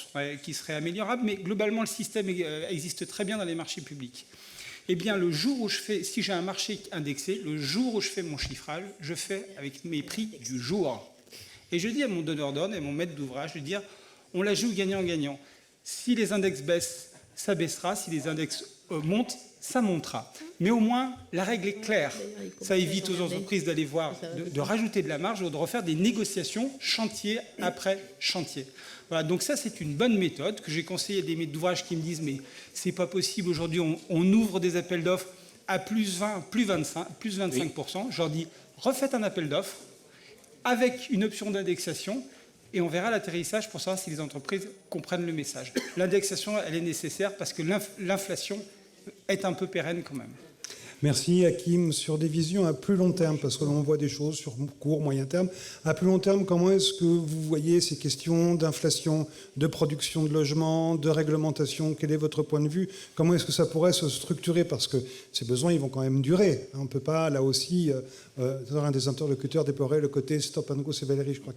seraient améliorables, mais globalement, le système existe très bien dans les marchés publics. Eh bien, le jour où si j'ai un marché indexé, le jour où je fais mon chiffrage, je fais avec mes prix du jour. Et je dis à mon donneur d'ordre et à mon maître d'ouvrage de dire, on la joue gagnant-gagnant. Si les index baissent, ça baissera. Si les index montent, ça montera. Mais au moins, la règle est claire. Ça évite aux entreprises d'aller voir, de rajouter de la marge ou de refaire des négociations chantier après chantier. Voilà, donc ça, c'est une bonne méthode que j'ai conseillé à des maîtres d'ouvrage qui me disent « mais c'est pas possible, aujourd'hui, on ouvre des appels d'offres à plus 20, plus 25%. Oui. Je leur dis « refaites un appel d'offres avec une option d'indexation » et on verra l'atterrissage pour savoir si les entreprises comprennent le message. L'indexation, elle est nécessaire parce que l'inflation est un peu pérenne quand même. Merci Hakim. Sur des visions à plus long terme, parce que l'on voit des choses sur court, moyen terme. À plus long terme, comment est-ce que vous voyez ces questions d'inflation, de production de logements, de réglementation? Quel est votre point de vue? Comment est-ce que ça pourrait se structurer? Parce que ces besoins, ils vont quand même durer. On ne peut pas, là aussi, un des interlocuteurs déplorait le côté stop and go, c'est Valérie, je crois,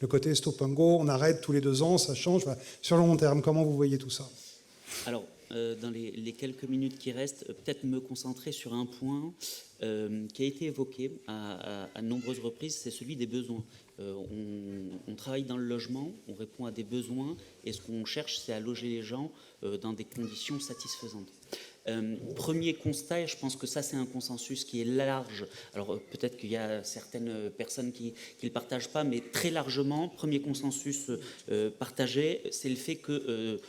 le côté stop and go, on arrête tous les 2 ans, ça change. Enfin, sur le long terme, comment vous voyez tout ça? Alors, dans les quelques minutes qui restent, peut-être me concentrer sur un point qui a été évoqué à de nombreuses reprises, c'est celui des besoins. On travaille dans le logement, on répond à des besoins, et ce qu'on cherche, c'est à loger les gens dans des conditions satisfaisantes. Premier constat, et je pense que ça c'est un consensus qui est large, alors peut-être qu'il y a certaines personnes qui ne le partagent pas, mais très largement, premier consensus partagé, c'est le fait que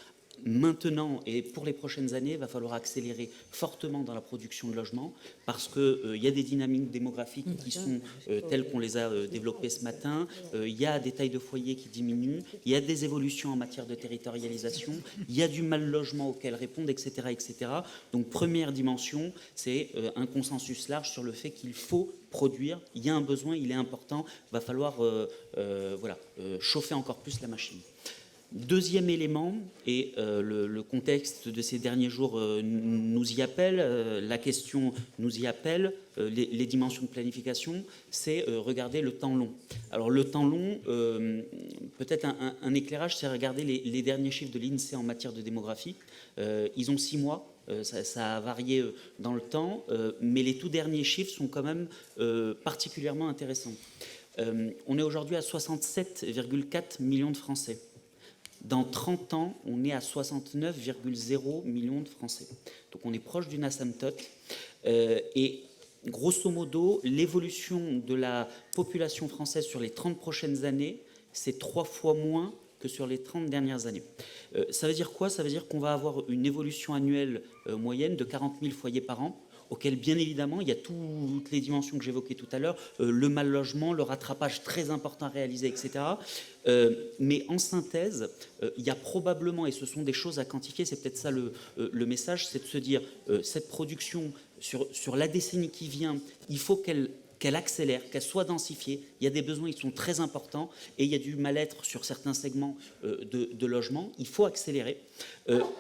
maintenant et pour les prochaines années, il va falloir accélérer fortement dans la production de logements parce qu'il y a des dynamiques démographiques qui sont telles qu'on les a développées ce matin. Il y a des tailles de foyers qui diminuent, il y a des évolutions en matière de territorialisation, il y a du mal logement auquel répondre, etc., etc. Donc première dimension, c'est un consensus large sur le fait qu'il faut produire, il y a un besoin, il est important, il va falloir chauffer encore plus la machine. Deuxième élément, et le contexte de ces derniers jours nous y appelle, la question nous y appelle, les dimensions de planification, c'est regarder le temps long. Alors le temps long, peut-être un éclairage, c'est regarder les derniers chiffres de l'INSEE en matière de démographie. Ils ont 6 mois. Ça a varié dans le temps, mais les tout derniers chiffres sont quand même particulièrement intéressants. On est aujourd'hui à 67,4 millions de Français. Dans 30 ans, on est à 69,0 millions de Français. Donc on est proche d'une asymptote. Et grosso modo, l'évolution de la population française sur les 30 prochaines années, c'est 3 fois moins que sur les 30 dernières années. Ça veut dire quoi? Ça veut dire qu'on va avoir une évolution annuelle moyenne de 40 000 foyers par an, auquel, bien évidemment, il y a toutes les dimensions que j'évoquais tout à l'heure, le mal logement, le rattrapage très important à réaliser, etc. Mais en synthèse, il y a probablement, et ce sont des choses à quantifier, c'est peut-être ça le message, c'est de se dire, cette production, sur la décennie qui vient, il faut qu'elle qu'elle accélère, qu'elle soit densifiée. Il y a des besoins qui sont très importants et il y a du mal-être sur certains segments de logement. Il faut accélérer.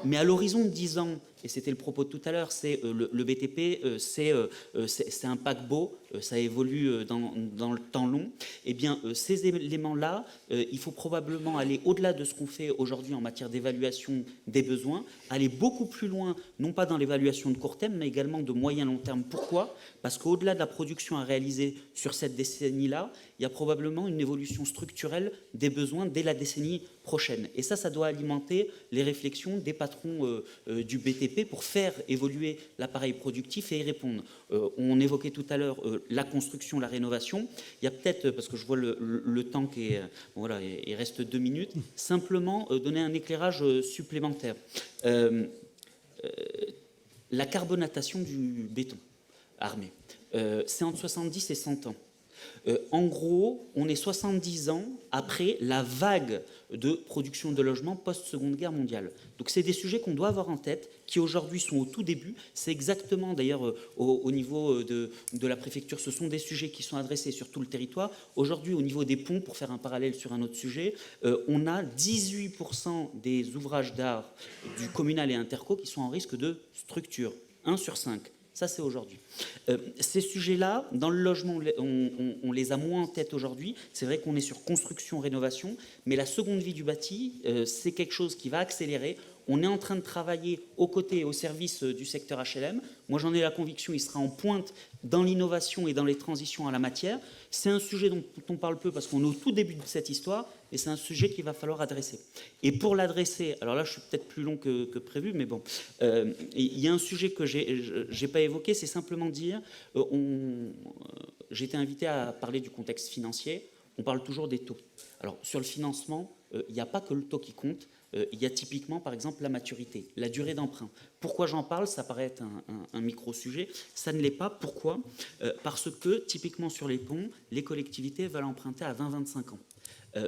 Mais à l'horizon de 10 ans, et c'était le propos de tout à l'heure, c'est le BTP, c'est un paquebot, ça évolue dans le temps long. Eh bien, ces éléments-là, il faut probablement aller au-delà de ce qu'on fait aujourd'hui en matière d'évaluation des besoins, aller beaucoup plus loin, non pas dans l'évaluation de court terme, mais également de moyen-long terme. Pourquoi ? Parce qu'au-delà de la production à réaliser sur cette décennie-là, il y a probablement une évolution structurelle des besoins dès la décennie prochaine. Et ça doit alimenter les réflexions des patrons du BTP pour faire évoluer l'appareil productif et y répondre. On évoquait tout à l'heure la construction, la rénovation. Il y a peut-être, parce que je vois le temps qui est... Bon, voilà, il reste 2 minutes, simplement donner un éclairage supplémentaire. La carbonatation du béton armé, c'est entre 70 et 100 ans. En gros, on est 70 ans après la vague de production de logements post-Seconde Guerre mondiale. Donc c'est des sujets qu'on doit avoir en tête, qui aujourd'hui sont au tout début. C'est exactement, d'ailleurs, au niveau de la préfecture, ce sont des sujets qui sont adressés sur tout le territoire. Aujourd'hui, au niveau des ponts, pour faire un parallèle sur un autre sujet, on a 18% des ouvrages d'art du communal et interco qui sont en risque de structure, 1 sur 5. Ça, c'est aujourd'hui. Ces sujets-là, dans le logement, on les a moins en tête aujourd'hui. C'est vrai qu'on est sur construction, rénovation, mais la seconde vie du bâti, c'est quelque chose qui va accélérer. On est en train de travailler aux côtés et au service du secteur HLM. Moi, j'en ai la conviction, il sera en pointe dans l'innovation et dans les transitions à la matière. C'est un sujet dont on parle peu parce qu'on est au tout début de cette histoire, et c'est un sujet qu'il va falloir adresser. Et pour l'adresser, alors là, je suis peut-être plus long que prévu, mais bon, il y a un sujet que j'ai pas évoqué, c'est simplement dire, j'ai été invité à parler du contexte financier. On parle toujours des taux. Alors, sur le financement, il n'y a pas que le taux qui compte. Il y a typiquement, par exemple, la maturité, la durée d'emprunt. Pourquoi j'en parle ? Ça paraît être un micro-sujet. Ça ne l'est pas. Pourquoi ? Parce que, typiquement sur les ponts, les collectivités veulent emprunter à 20-25 ans.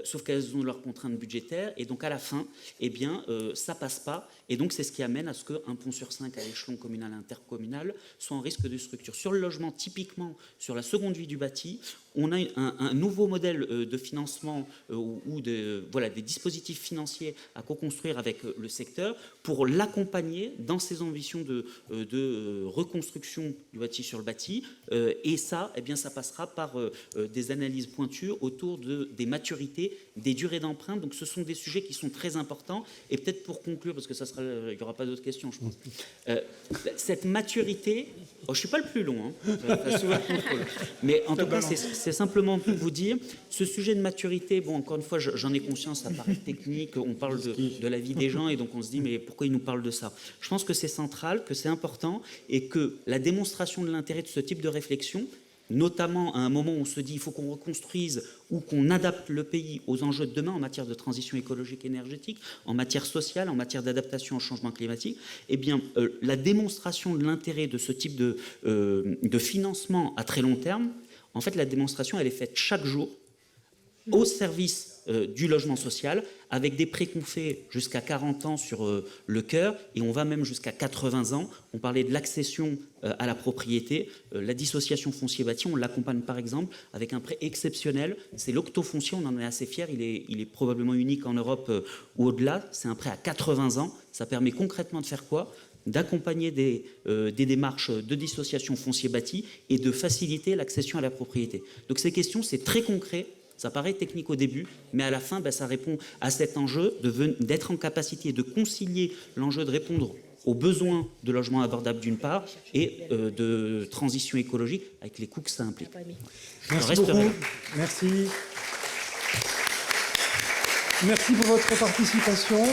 Sauf qu'elles ont leurs contraintes budgétaires, et donc à la fin, eh bien, ça passe pas, et donc c'est ce qui amène à ce qu'un pont sur 5 à l'échelon communal et intercommunal soit en risque de structure. Sur le logement, typiquement, sur la seconde vie du bâti, on a un nouveau modèle de financement ou des dispositifs financiers à co-construire avec le secteur pour l'accompagner dans ses ambitions de reconstruction du bâti sur le bâti, et ça, eh bien, ça passera par des analyses pointues autour des maturités, des durées d'emprunt. Donc ce sont des sujets qui sont très importants. Et peut-être pour conclure, parce que il n'y aura pas d'autres questions, je pense. Cette maturité, je ne suis pas le plus long, souvent le contrôle. Mais en tout cas, c'est simplement pour vous dire, ce sujet de maturité, bon, encore une fois, j'en ai conscience, ça paraît technique, on parle de la vie des gens, et donc on se dit, mais pourquoi ils nous parlent de ça ? Je pense que c'est central, que c'est important, et que la démonstration de l'intérêt de ce type de réflexion, notamment à un moment où on se dit il faut qu'on reconstruise ou qu'on adapte le pays aux enjeux de demain en matière de transition écologique et énergétique, en matière sociale, en matière d'adaptation au changement climatique, eh bien, la démonstration de l'intérêt de ce type de financement à très long terme, en fait, la démonstration, elle est faite chaque jour au service du logement social, avec des prêts qu'on fait jusqu'à 40 ans sur le cœur, et on va même jusqu'à 80 ans. On parlait de l'accession à la propriété, la dissociation foncier-bâti, on l'accompagne par exemple avec un prêt exceptionnel, c'est l'octofoncier, on en est assez fiers, il est probablement unique en Europe ou au-delà, c'est un prêt à 80 ans, ça permet concrètement de faire quoi ? D'accompagner des démarches de dissociation foncier-bâti et de faciliter l'accession à la propriété. Donc ces questions, c'est très concret. Ça paraît technique au début, mais à la fin, ça répond à cet enjeu d'être en capacité de concilier l'enjeu de répondre aux besoins de logement abordable d'une part et de transition écologique avec les coûts que ça implique. Merci beaucoup. Merci. Merci pour votre participation.